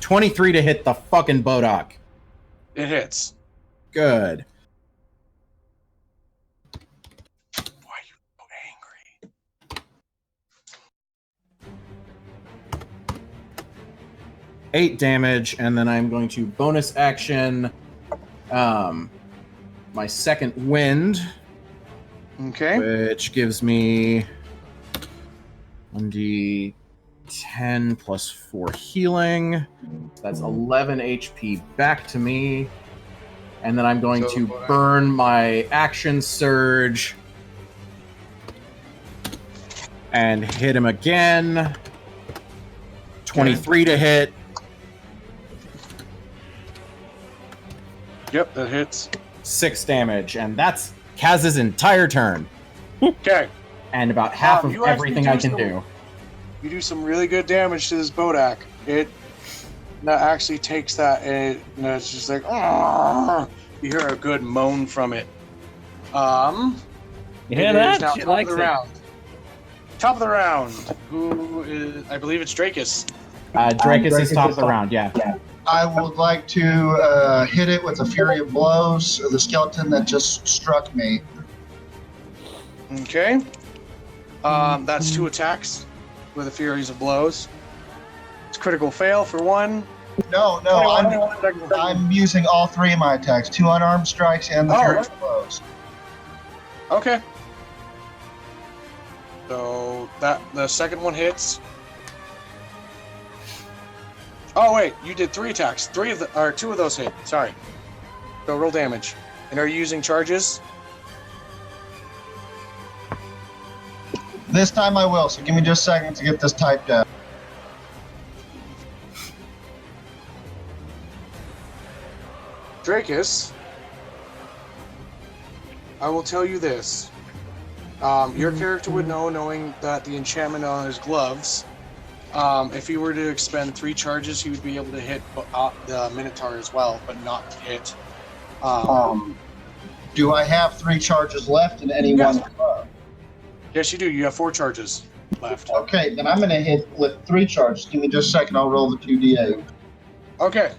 23 to hit the fucking Bodak. It hits. Good. Why are you so angry? 8 damage, and then I'm going to bonus action my second wind, Okay. which gives me 1d10 plus 4 healing. That's 11 HP back to me. And then I'm going to burn my action surge and hit him again. 23 to hit. Yep, that hits. 6 damage, and that's Kaz's entire turn. Okay. And about half of you actually everything do I can some- do. You do some really good damage to this Bodak. It that actually takes that, and it's just like, "Argh." You hear a good moan from it. You it hear is that? now She top likes of the it. round. Top of the round. Who is? I believe it's Drakus. Drakus is top of the round, yeah. I would like to hit it with a Fury of Blows, the skeleton that just struck me. Okay. That's 2 attacks with a Furies of Blows. It's critical fail for 1. No, 21. I'm using all 3 of my attacks: 2 unarmed strikes and the Fury of Blows. Okay. So that the second one hits. Oh wait, you did 3 attacks. 2 of those hit. Sorry. So roll damage. And are you using charges? This time I will, so give me just a second to get this typed out. Drakus, I will tell you this. Your character would know, knowing that the enchantment on his gloves, if he were to expend 3 charges, he would be able to hit the Minotaur as well, but not hit. Do I have 3 charges left in any Yes. one club? Yes, you do. You have 4 charges left. Okay, then I'm going to hit with 3 charges. Give me just a second. I'll roll the 2d8. Okay.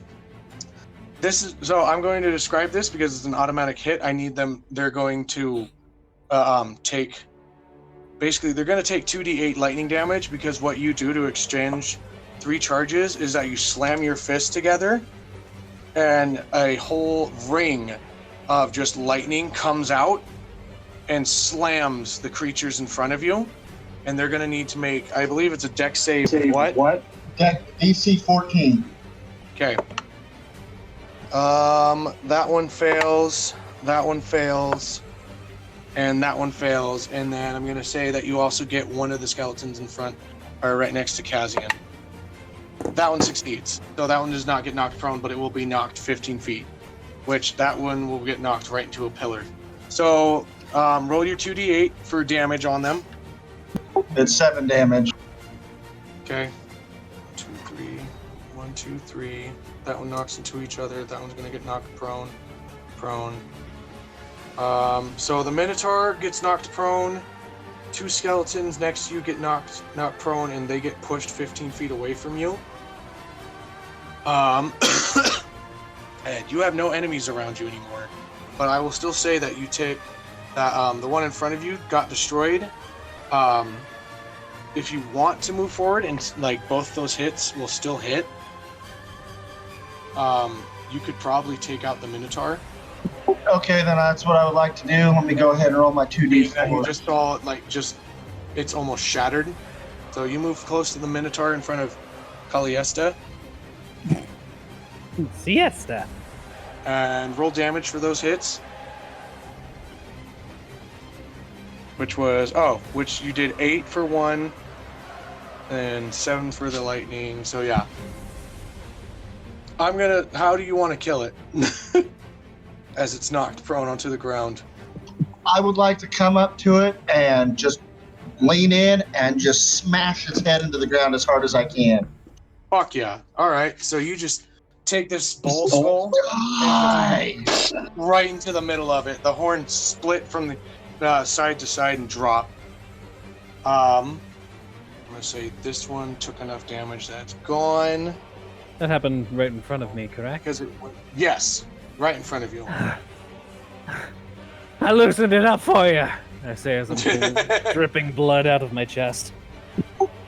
So I'm going to describe this because it's an automatic hit. I need them. They're going to take. Basically, they're going to take 2d8 lightning damage because what you do to exchange 3 charges is that you slam your fists together, and a whole ring of just lightning comes out and slams the creatures in front of you. and they're going to need to make, I believe it's a dex save. What? DC 14. Okay. That one fails. That one fails. And that one fails. And then I'm going to say that you also get one of the skeletons in front, or right next to Kazian. That one succeeds. So that one does not get knocked prone, but it will be knocked 15 feet, which that one will get knocked right into a pillar. So roll your 2d8 for damage on them. It's 7 damage. Okay. 2, 3. 1, 2, 3. That one knocks into each other. That one's going to get knocked prone. So the Minotaur gets knocked prone. 2 skeletons next to you get knocked prone, and they get pushed 15 feet away from you. And you have no enemies around you anymore. But I will still say that you take that the one in front of you got destroyed. If you want to move forward and like both those hits will still hit, you could probably take out the Minotaur. Okay, then that's what I would like to do. Let me go ahead and roll my 2d4. And you just saw it's almost shattered. So you move close to the Minotaur in front of Caliesta Siesta. and roll damage for those hits. Which you did 8 for one and 7 for the lightning. So yeah. How do you want to kill it? As it's knocked prone onto the ground. I would like to come up to it and just lean in and just smash its head into the ground as hard as I can. Fuck yeah. Alright, so you just take this bull skull and just right into the middle of it. The horn split from the side to side and drop. I'm going to say this one took enough damage that it's gone. That happened right in front of me, correct? Yes, right in front of you. I loosened it up for you, I say as I'm dripping blood out of my chest.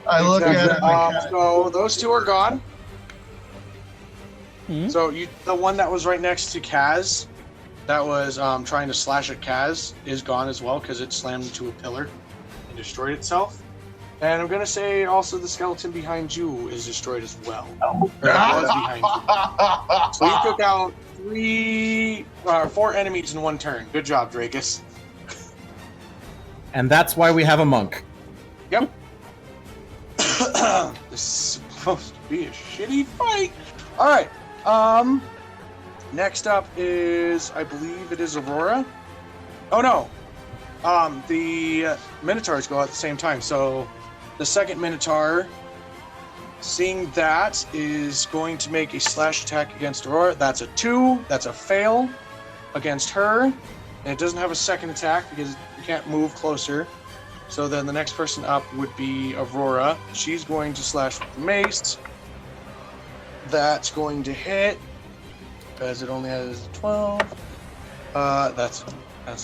I look at it. So those 2 are gone. Hmm? So the one that was right next to Kaz, that was trying to slash at Kaz, is gone as well because it slammed into a pillar and destroyed itself. And I'm gonna say also the skeleton behind you is destroyed as well. Or that was behind you. So you took out 4 enemies in one turn. Good job, Drakus. And that's why we have a monk. Yep. This is supposed to be a shitty fight. All right. Next up is, I believe it is Aurora. Oh no. The Minotaurs go at the same time. So the second Minotaur, seeing that, is going to make a slash attack against Aurora. That's a 2. That's a fail against her. And it doesn't have a second attack because you can't move closer. So then the next person up would be Aurora. She's going to slash with the mace. That's going to hit because it only has 12. That's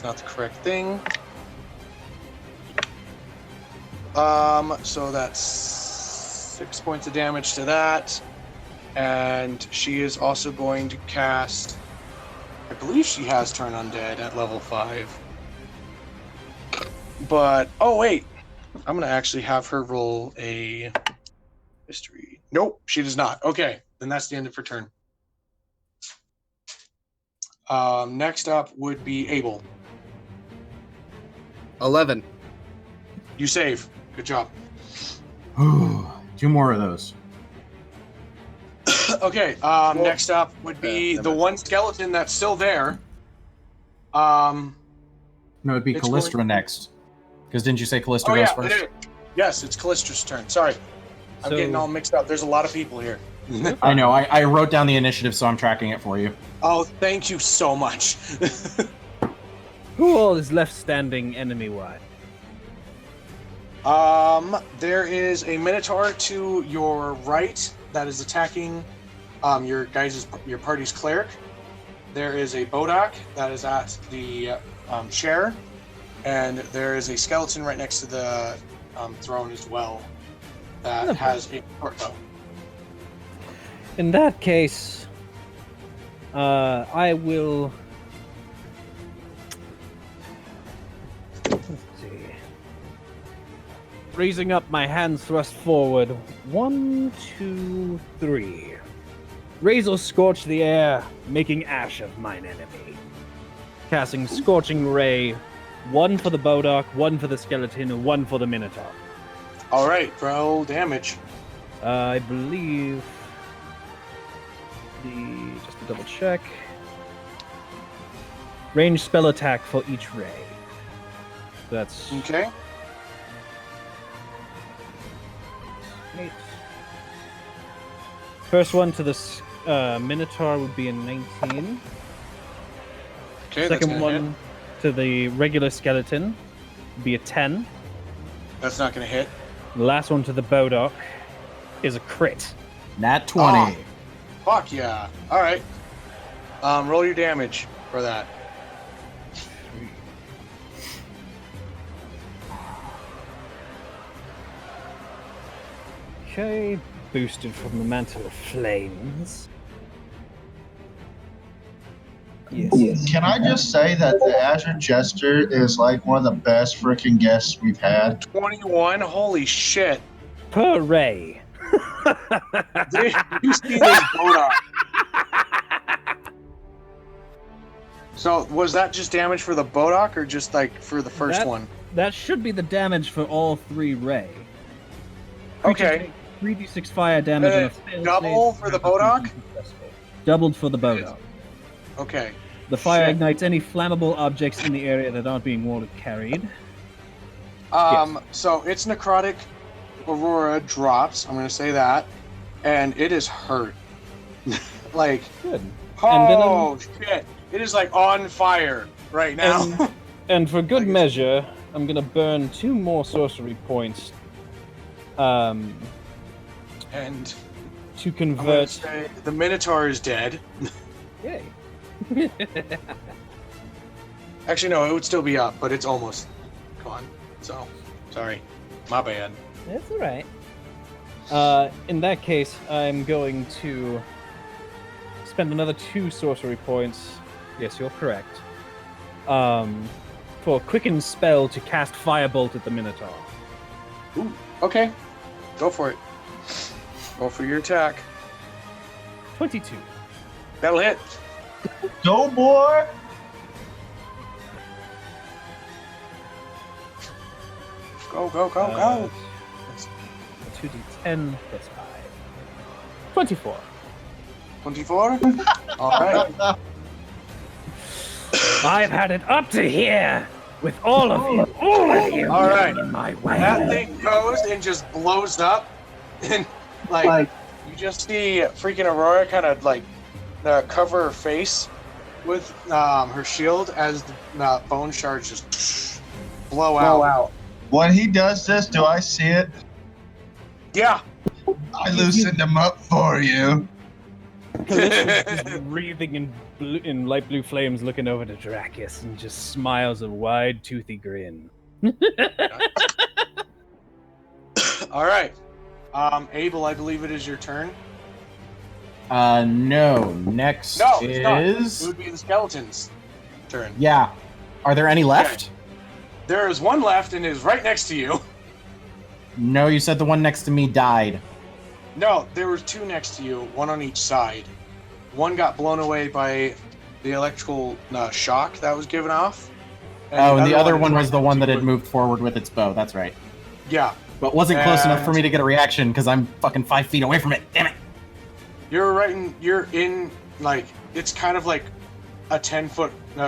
not the correct thing. So that's 6 points of damage to that. And she is also going to cast, I believe she has Turn Undead at level 5. But, oh wait, I'm going to actually have her roll a history. Nope, she does not. Okay, then that's the end of her turn. Next up would be Abel. 11. You save. Good job. 2 more of those. Okay, next up would be the one skeleton that's still there. No, it'd be It's Callistra next. Because didn't you say Callistra Oh goes yeah, first? it is. Yes, it's Callistra's turn. Sorry. I'm So- getting all mixed up. There's a lot of people here. I know. I wrote down the initiative, so I'm tracking it for you. Oh, thank you so much. Who all is left standing enemy-wise? There is a Minotaur to your right that is attacking your party's cleric. There is a Bodak that is at the chair, and there is a skeleton right next to the throne as well that has a short bow. In that case, I will. Let's see. raising up my hands thrust forward. 1, 2, 3. Razor scorch the air, making ash of mine enemy. Casting Scorching Ray, 1 for the Bodok, 1 for the skeleton, and 1 for the Minotaur. All right, roll damage. I believe just to double check. Range spell attack for each ray. That's Okay. 8. First one to the Minotaur would be a 19. Okay. Second one to the regular skeleton would be a 10. That's not gonna hit. The last one to the Bodok is a crit. Nat 20. Fuck yeah. All right. Roll your damage for that. Okay, boosted from the Mantle of Flames. Yes. Can I just say that the Azure Jester is like one of the best freaking guests we've had? 21. Holy shit. Per ray. Dude, you see this Bodok. So was that just damage for the Bodok or just like for the first one? That should be the damage for all 3 ray. Okay. 3d6 fire damage on a failed double save. for the Bodok? Doubled for the Bodok. Okay. The fire Shit. ignites any flammable objects in the area that aren't being water carried. So its necrotic aurora drops. I'm gonna say that, and it is hurt. Like, Good. oh shit! It is like on fire right now. And for good Like it's- measure, I'm gonna burn 2 more sorcery points. and To I'm gonna convert. say the Minotaur is dead. Yay. Actually, no, it would still be up, but it's almost gone. So, sorry, my bad. That's alright. In that case, I'm going to spend another 2 sorcery points. Yes, you're correct. For a quicken spell to cast Firebolt at the Minotaur. Ooh, okay, go for it. Go for your attack. 22. That'll hit. Go, boy! Go, go, go, Uh, go. 2d10 plus 5. 24. 24. All right. I've had it up to here with all of you. All of you. All right. In my way. That thing goes and just blows up, and like you just see freaking Aurora kind of like cover her face with her shield as the bone shards just blow out. When he does this, do I see it? Yeah. I loosened him up for you. Callista's just breathing in light blue flames, looking over to Dracus, and just smiles a wide, toothy grin. All right. Abel, I believe it is your turn. No. Next No, it's not. It is. would be the skeleton's turn. Yeah. Are there any left? There is one left and is right next to you. No, you said the one next to me died. No, there were 2 next to you, one on each side. One got blown away by the electrical shock that was given off. And the other one is was the right one next that to had you. moved forward with its bow. That's right. Yeah, But wasn't close enough for And- me to get a reaction because I'm fucking 5 feet away from it. Damn it. you're in, like, it's kind of like a 10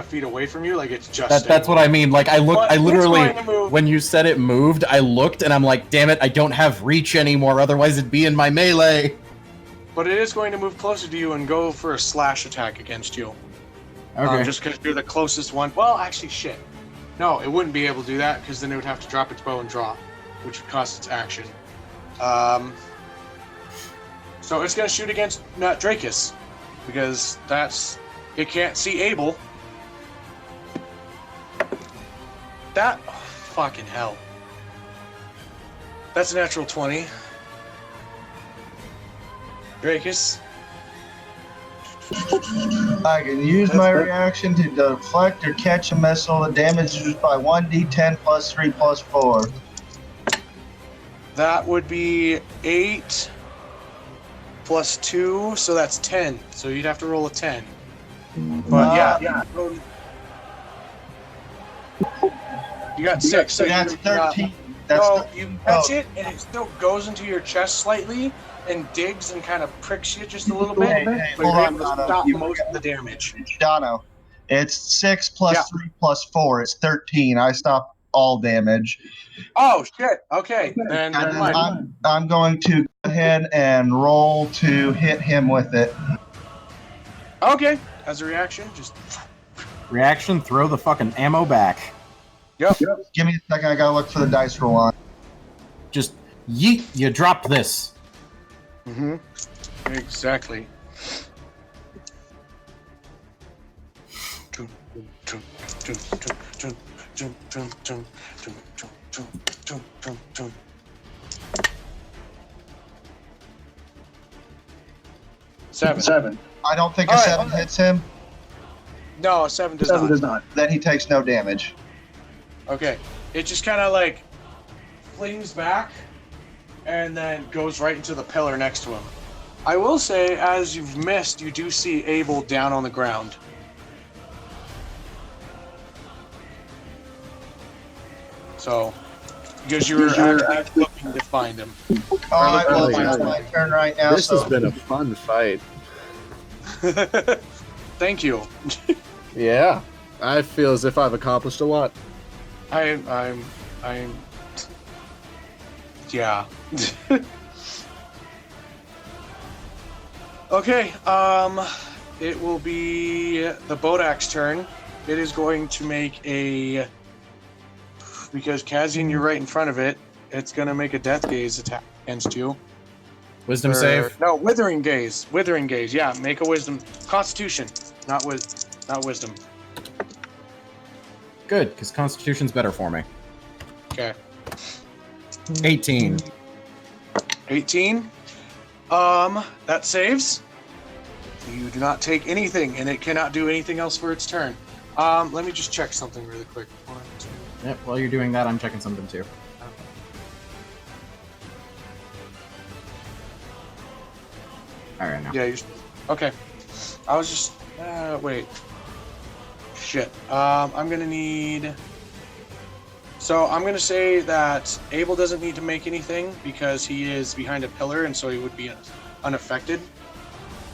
feet away from you, like it's just That's what I mean. Like I looked, But I it's literally, going to move. when you said it moved, I looked and I'm like, damn it, I don't have reach anymore. Otherwise it'd be in my melee. But it is going to move closer to you and go for a slash attack against you. Okay. Just because you're the closest one. Well, actually, shit. No, it wouldn't be able to do that because then it would have to drop its bow and draw, which would cost its action. So it's going to shoot against Dracus because it can't see Abel. That fucking hell. That's a natural 20. Dracus. I can use my reaction to deflect or catch a missile that damages by 1d10 plus 3 plus 4. That would be 8 plus 2, so that's 10. So you'd have to roll a 10. But yeah. You got 6. So That's you, 13. no, you catch it, and it still goes into your chest slightly and digs and kind of pricks you just a little bit. Hey, but hold you're on, able to Dono. stop most of the damage. Dono, it's 6 plus 3 plus 4. It's 13. I stop all damage. Oh, shit. Okay. Then And never then mind. I'm going to go ahead and roll to hit him with it. Okay. As a reaction, just... Reaction, throw the fucking ammo back. Yep. Give me a second. I gotta look for the dice roll on. Just yeet, you dropped this. Mm-hmm. Exactly. Seven. I don't think All a right. 7 hits him. No, 7 does not. Then he takes no damage. Okay. It just kind of like flings back and then goes right into the pillar next to him. I will say, as you've missed, you do see Abel down on the ground. So, because you were actually looking to find him. All right, well, yeah. it's my turn right now. This so has been a fun fight. Thank you. Yeah. I feel as if I've accomplished a lot. I'm yeah. Okay, it will be the Bodak's turn. It is going to make a, because Kazian, you're right in front of it, it's going to make a Death Gaze attack against you. Wisdom save. No, Withering Gaze. Withering Gaze, yeah, make a Wisdom. Constitution, not Wisdom. Good, because Constitution's better for me. Okay. 18. 18. That saves. You do not take anything, and it cannot do anything else for its turn. Let me just check something really quick. 1, 2. Yep, while you're doing that, I'm checking something too. Alright, now. Yeah, you're... Okay. I was just... wait. Shit. I'm gonna need... So I'm gonna say that Abel doesn't need to make anything because he is behind a pillar, and so he would be unaffected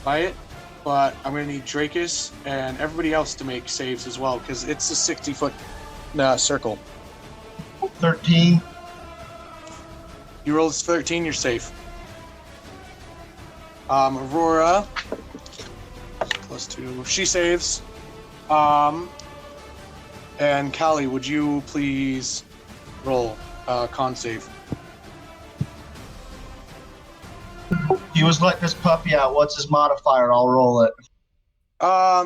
by it. But I'm gonna need Drakus and everybody else to make saves as well because it's a 60-foot circle. 13. You rolled 13, you're safe. Aurora +2. She saves. And Callie, would you please roll con save? He was letting this puppy out. What's his modifier? I'll roll it.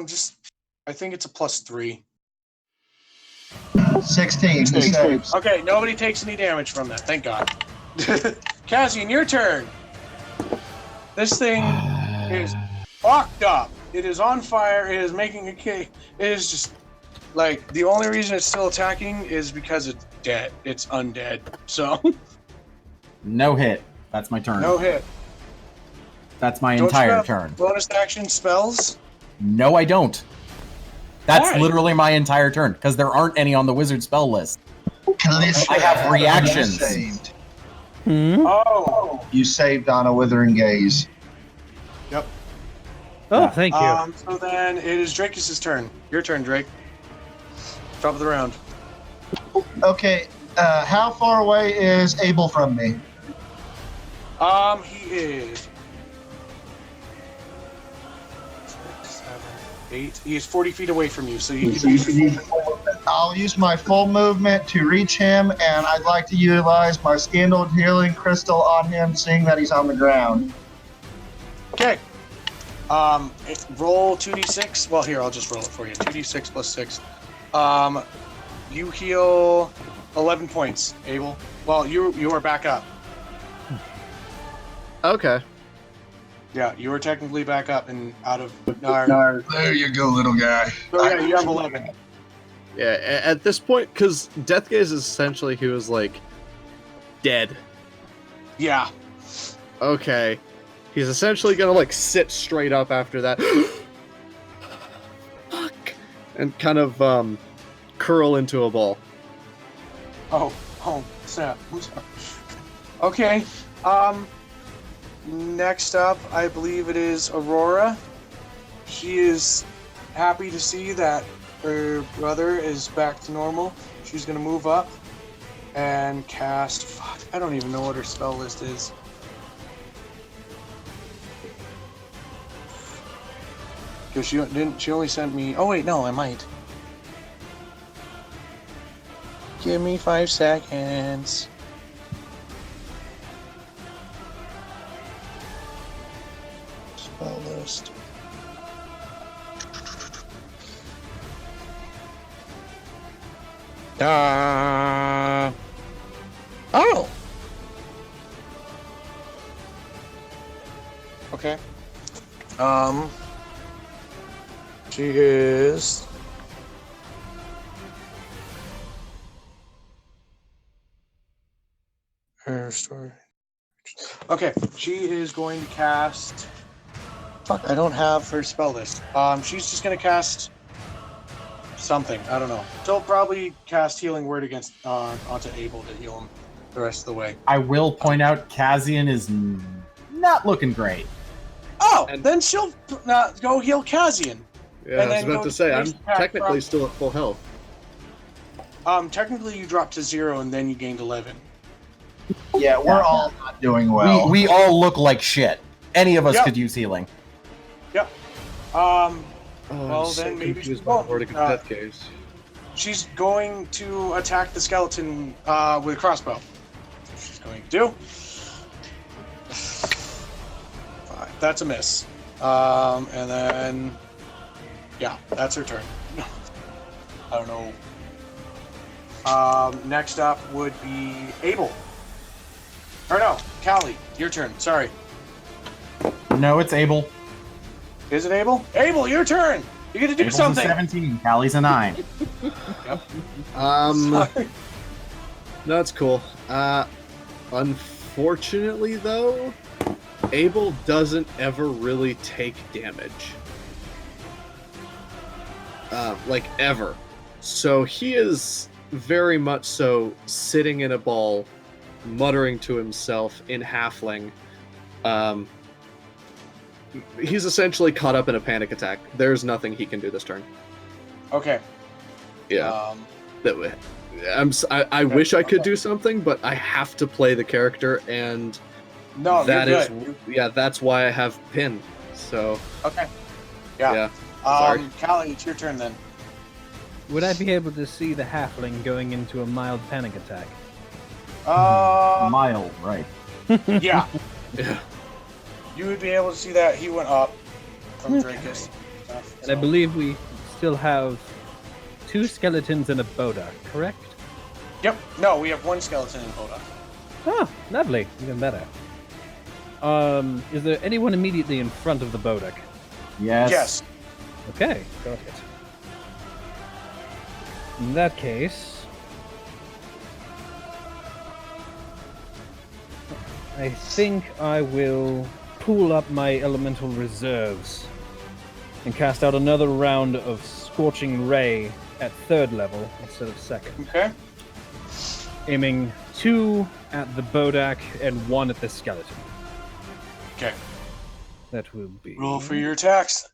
Just I think it's a +3. 16. He saves. Okay, nobody takes any damage from that. Thank God. Cassian, your turn. This thing is fucked up. It is on fire. It is making a cake. It is just like the only reason it's still attacking is because it's dead. It's undead. So No hit. That's my turn. no hit. That's my Don't you entire have turn. Bonus action spells. No, I don't. That's Why? literally my entire turn, because there aren't any on the wizard spell list. I have reactions. You saved. Oh. You saved on a Withering Gaze. Yep. Oh, thank you. So then it is Drakus' turn. Your turn, Drake. Top of the round. Okay, how far away is Abel from me? He is 6, 7, 8. He is 40 feet away from you, so you can use I'll use my full movement to reach him, and I'd like to utilize my Scandaled Healing Crystal on him, seeing that he's on the ground. Okay. Roll 2d6. Well, here, I'll just roll it for you. 2d6 plus 6. You heal 11 points, Abel. Well, you are back up. Okay. Yeah, you are technically back up and out of... There you go, little guy. So yeah, you have 11. Yeah, at this point, because Death Gaze is essentially he was like dead. Yeah. Okay. He's essentially gonna like sit straight up after that. Fuck. And kind of curl into a ball. Oh, snap. I'm sorry. Okay. Next up, I believe it is Aurora. She is happy to see that her brother is back to normal. She's gonna move up and cast. Fuck, I don't even know what her spell list is. Because she didn't. She only sent me. Oh wait, no, I might. Give me 5 seconds. Spell list. Oh. Okay. She is. Her story. Okay, she is going to cast. Fuck, I don't have her spell list. She's just gonna cast something. I don't know. She'll probably cast Healing Word against onto Abel to heal him the rest of the way. I will point out Kazian is not looking great. Oh, And- then she'll go heal Kazian. Yeah, And I was then about go to say, I'm first attack technically from- still at full health. Technically you dropped to 0 and then you gained 11. Yeah, we're all not doing well. We all look like shit. Any of us Yep. could use healing. Yep. Oh, Well, I'm so then maybe confused she by the won't. Vortic of Death case. She's going to attack the skeleton with a crossbow. She's going to do. 5. That's a miss. And then, yeah, that's her turn. I don't know. Next up would be Abel. Or no, Callie, your turn. Sorry. No, it's Abel. Is it Abel? Abel, your turn. You get to do Abel's something. a 17. Callie's a 9. Sorry. No, it's cool. Unfortunately, though, Abel doesn't ever really take damage. Like, ever. So he is very much so sitting in a ball, muttering to himself in halfling. He's essentially caught up in a panic attack. There's nothing he can do this turn. Okay. Yeah. I wish I could do something, but I have to play the character, and No, that you're is good. that's why I have pin. So Okay. Yeah. Sorry. Callie, it's your turn then. Would I be able to see the halfling going into a mild panic attack? Mild, right. Yeah. Yeah. You would be able to see that he went up from Drakus. And I believe we still have 2 skeletons and a Boda, correct? Yep. No, we have 1 skeleton in Boda. Oh, lovely. Even better. Is there anyone immediately in front of the Bodak? Yes. Yes. Okay, got it. In that case, I think I will pool up my elemental reserves and cast out another round of Scorching Ray at 3rd level instead of 2nd. Okay. Aiming 2 at the Bodak and 1 at the skeleton. Okay. That will be... Roll for your attacks.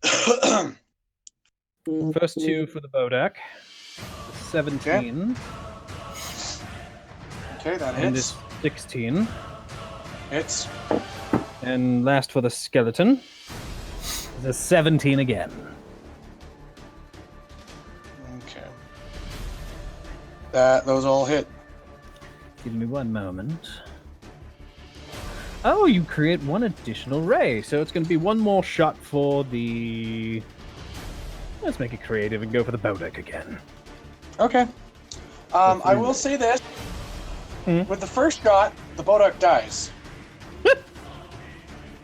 First 2 for the Bodak. 17. Okay, that And hits. this 16. Hits. And last for the skeleton. The 17 again. Okay. Those all hit. Give me one moment. Oh, you create 1 additional ray, so it's going to be 1 more shot for the... Let's make it creative and go for the Bodak again. Okay. I will say this. Hmm? With the first shot, the Bodak dies.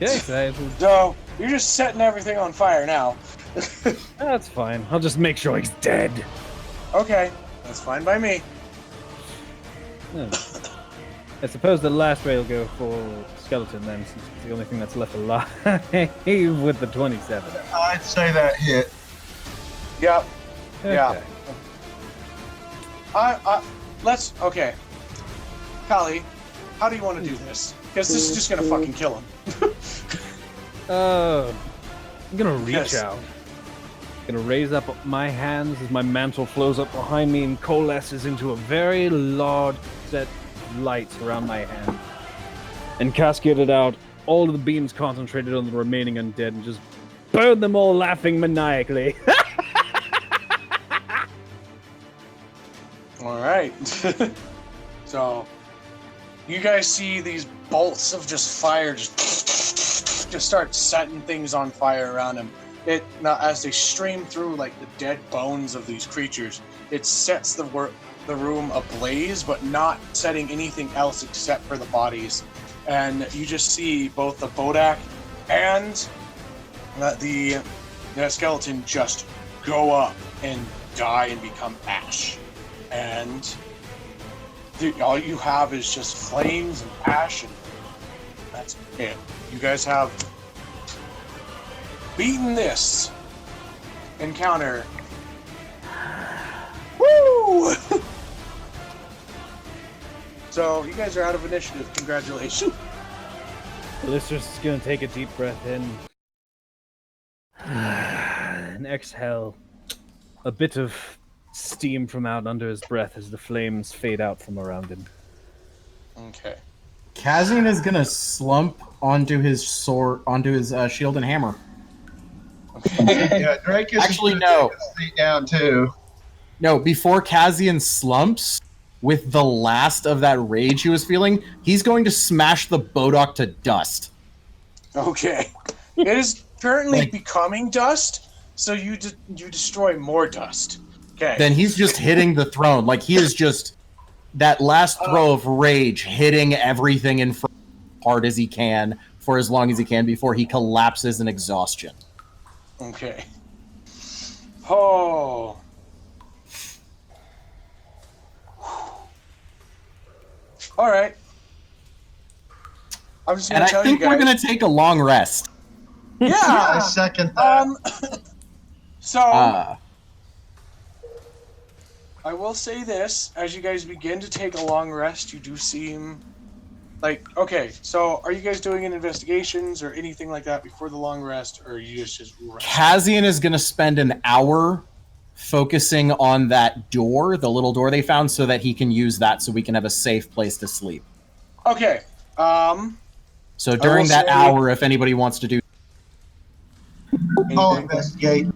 Okay, so So, you're just setting everything on fire now. that's fine. I'll just make sure he's dead. Okay. That's fine by me. Hmm. I suppose the last ray will go for skeleton then, since it's the only thing that's left alive with the 27. I'd say that hit. Yep. Okay. Yeah. Let's. Okay. Kali, how do you want to do this? Because this is just gonna fucking kill him. I'm gonna reach Yes. out. Gonna raise up my hands as my mantle flows up behind me and coalesces into a very large set of lights around my hand. And cascaded out, all of the beams concentrated on the remaining undead and just burn them all laughing maniacally. All right. So, you guys see these bolts of just fire just start setting things on fire around him. Now, as they stream through like the dead bones of these creatures, it sets the room ablaze, but not setting anything else except for the bodies. And you just see both the Bodak and the skeleton just go up and die and become ash. And all you have is just flames and ash, and that's it. You guys have beaten this encounter. Woo! So you guys are out of initiative. Congratulations. Lister's gonna take a deep breath in and exhale. A bit of steam from out under his breath as the flames fade out from around him. Okay. Kazian is gonna slump onto his sword, onto his shield and hammer. Okay. Yeah, Drake is Actually, gonna no. take a seat down too. No, before Kazian slumps, with the last of that rage he was feeling, he's going to smash the Bodok to dust. Okay. It is currently Like- becoming dust, so you destroy more dust. Okay. Then he's just hitting the throne. Like, he is just that last throw of rage hitting everything in front as hard as he can for as long as he can before he collapses in exhaustion. Okay. Oh. All right. I'm just And gonna I tell think you guys. we're going to take a long rest. I Yeah. second that. So Uh, I will say this: as you guys begin to take a long rest, you do seem like okay. So are you guys doing any investigations or anything like that before the long rest, or are you just rest? Kazian is going to spend an hour focusing on that door, the little door they found, so that he can use that so we can have a safe place to sleep. Okay. So during will that say- hour, if anybody wants to do... I'll anything? investigate.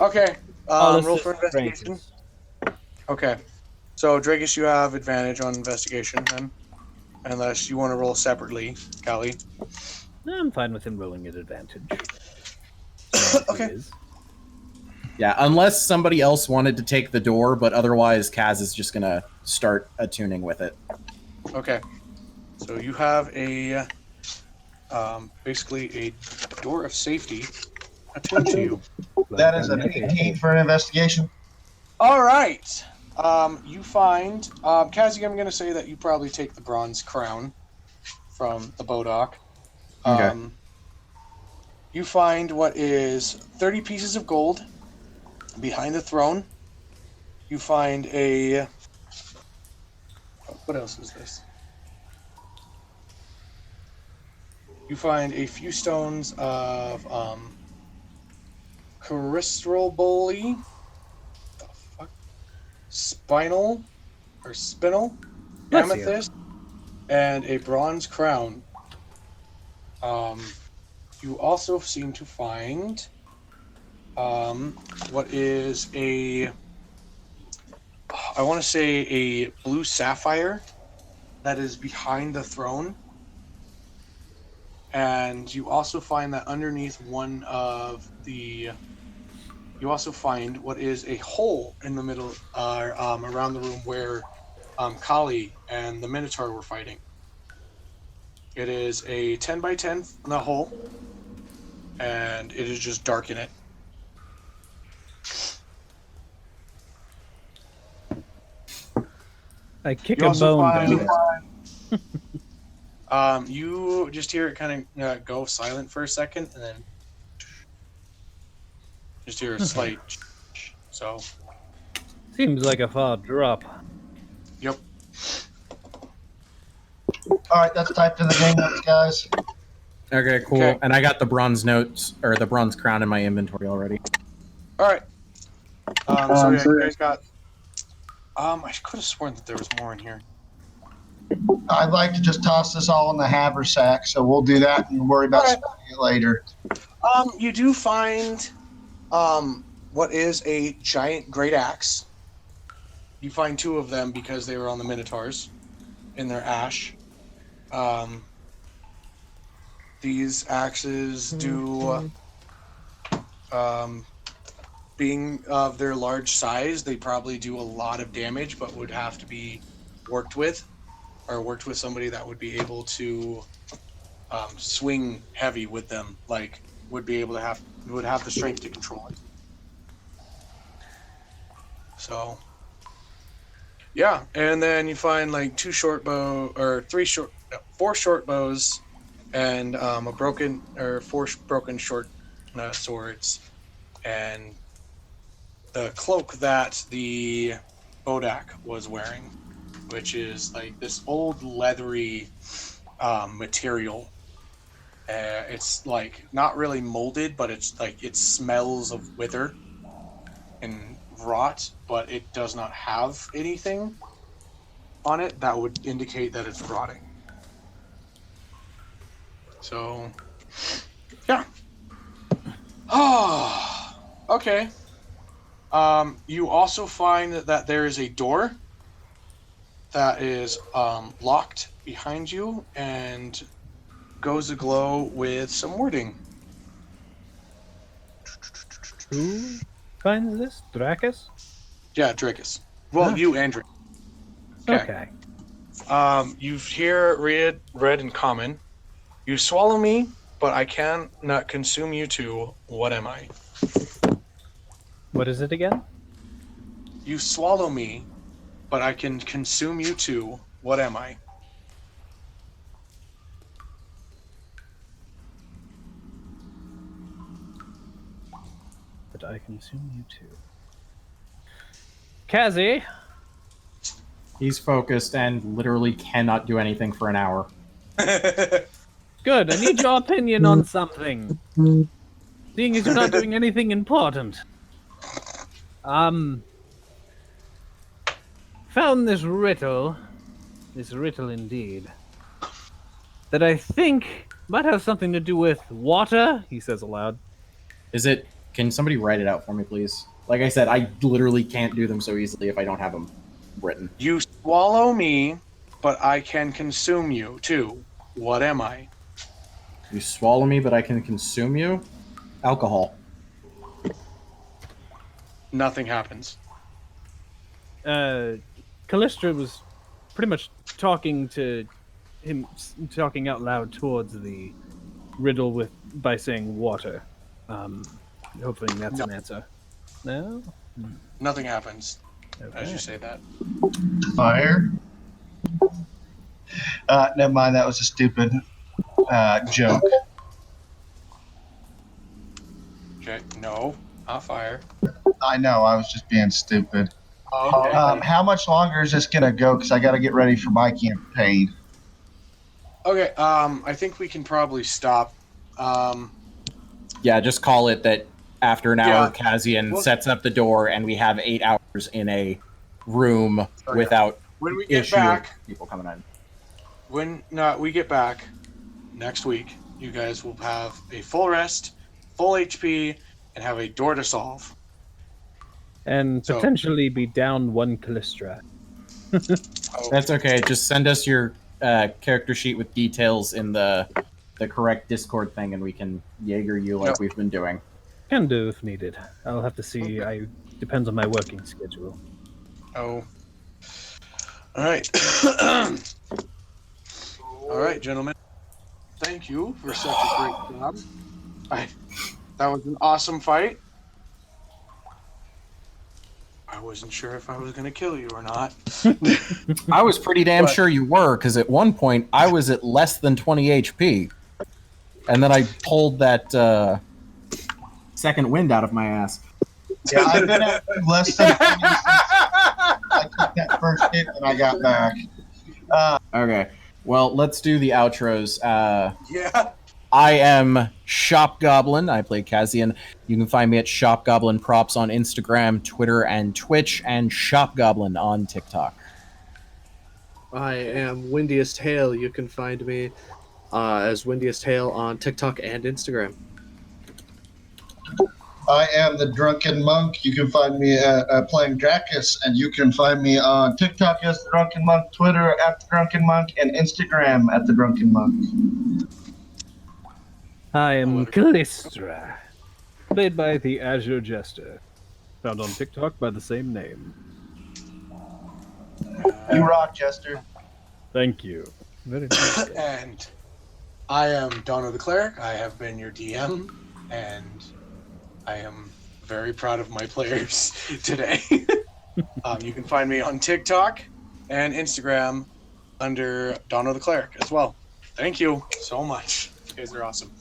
Okay. I'll Roll assist for investigation. Francis. Okay. So Dragus, you have advantage on investigation then, unless you want to roll separately, Kali. No, I'm fine with him rolling at advantage. Okay. He is. Yeah, unless somebody else wanted to take the door, but otherwise Kaz is just going to start attuning with it. Okay. So you have a basically a door of safety attuned to you. That is an 18 for an investigation. All right. You find Kazi. I'm going to say that you probably take the bronze crown from the Bodok. Okay. You find what is 30 pieces of gold behind the throne. You find a. What else is this? You find a few stones of crystal bolly. The fuck? Spinal Bless you. amethyst, and a bronze crown. You also seem to find what is I want to say a blue sapphire that is behind the throne. And you also find that underneath one of the... You also find what is a hole in the middle, around the room where Kali and the Minotaur were fighting. It is a 10 by 10 hole, and it is just dark in it. I kick You a also bone find- down. You just hear it kind of go silent for a second, and then just hear a slight. So, Seems like a far drop. yep. All right, that's typed in the game notes, guys. Okay, cool. Okay. And I got the bronze notes or the bronze crown in my inventory already. All right. So yeah, so you guys got. I could have sworn that there was more in here. I'd like to just toss this all in the haversack, so we'll do that and worry about All right. spending it later. You do find, what is a giant great axe. You find 2 of them because they were on the Minotaurs in their ash. These axes do, being of their large size, they probably do a lot of damage, but would have to be worked with somebody that would be able to swing heavy with them, like would have the strength to control it. So yeah, and then you find like 4 short bows and 4 broken short swords, and the cloak that the Bodak was wearing, which is like this old leathery material. It's like not really molded, but it's like it smells of wither and rot, but it does not have anything on it that would indicate that it's rotting. So, yeah. Oh, okay. You also find that there is a door that is locked behind you and goes aglow with some wording. Who finds this? Dracus? Yeah, Dracus. Well, Ah. you and Dracus. Okay. You hear read in common. You swallow me, but I cannot consume you too. What am I? What is it again? You swallow me, but I can consume you too. What am I? But I consume you too. Kazi, He's focused and literally cannot do anything for an hour. good. I need your opinion on something. Seeing as you're not doing anything important. Found this riddle indeed, that I think might have something to do with water, he says aloud. Can somebody write it out for me, please? Like I said, I literally can't do them so easily if I don't have them written. You swallow me, but I can consume you too. What am I? You swallow me, but I can consume you? Alcohol. Nothing happens. Callistra was pretty much talking out loud towards the riddle by saying water. Hopefully that's an answer. No? Nothing happens Okay. as you say that. Fire. Never mind, that was a stupid joke. Okay. No, not fire. I know, I was just being stupid. Okay. How much longer is this going to go? Because I got to get ready for my campaign. Okay. I think we can probably stop. Yeah, just call it that after an hour, Kazian Well- sets up the door and we have 8 hours in a room Okay. without When we get issue of back, people coming in. when we get back next week, you guys will have a full rest, full HP, and have a door to solve. And So- potentially be down one Callistra. Oh, That's okay. Just send us your character sheet with details in the correct Discord thing, and we can Jaeger you like Yep. we've been doing. Can do if needed. I'll have to see. Depends on my working schedule. oh. All right. All right, gentlemen. Thank you for such a great job. That was an awesome fight. I wasn't sure if I was going to kill you or not. I was pretty damn But- sure you were, because at one point I was at less than 20 HP. And then I pulled that second wind out of my ass. Yeah, I've been at less than 20 since I took that first hit when I got back. Okay, well, let's do the outros. Yeah. I am Shop Goblin. I play Kazian. You can find me at Shop Goblin Props on Instagram, Twitter, and Twitch, and Shop Goblin on TikTok. I am Windiest Hail. You can find me as Windiest Hail on TikTok and Instagram. I am the Drunken Monk. You can find me playing Dracus, and you can find me on TikTok as the Drunken Monk, Twitter at the Drunken Monk, and Instagram at the Drunken Monk. I am Callistra, played by the Azure Jester, found on TikTok by the same name. You rock, Jester. Thank you. Very nice. And I am Dono the Cleric. I have been your DM, and I am very proud of my players today. You can find me on TikTok and Instagram under Dono the Cleric as well. Thank you so much. You guys are awesome.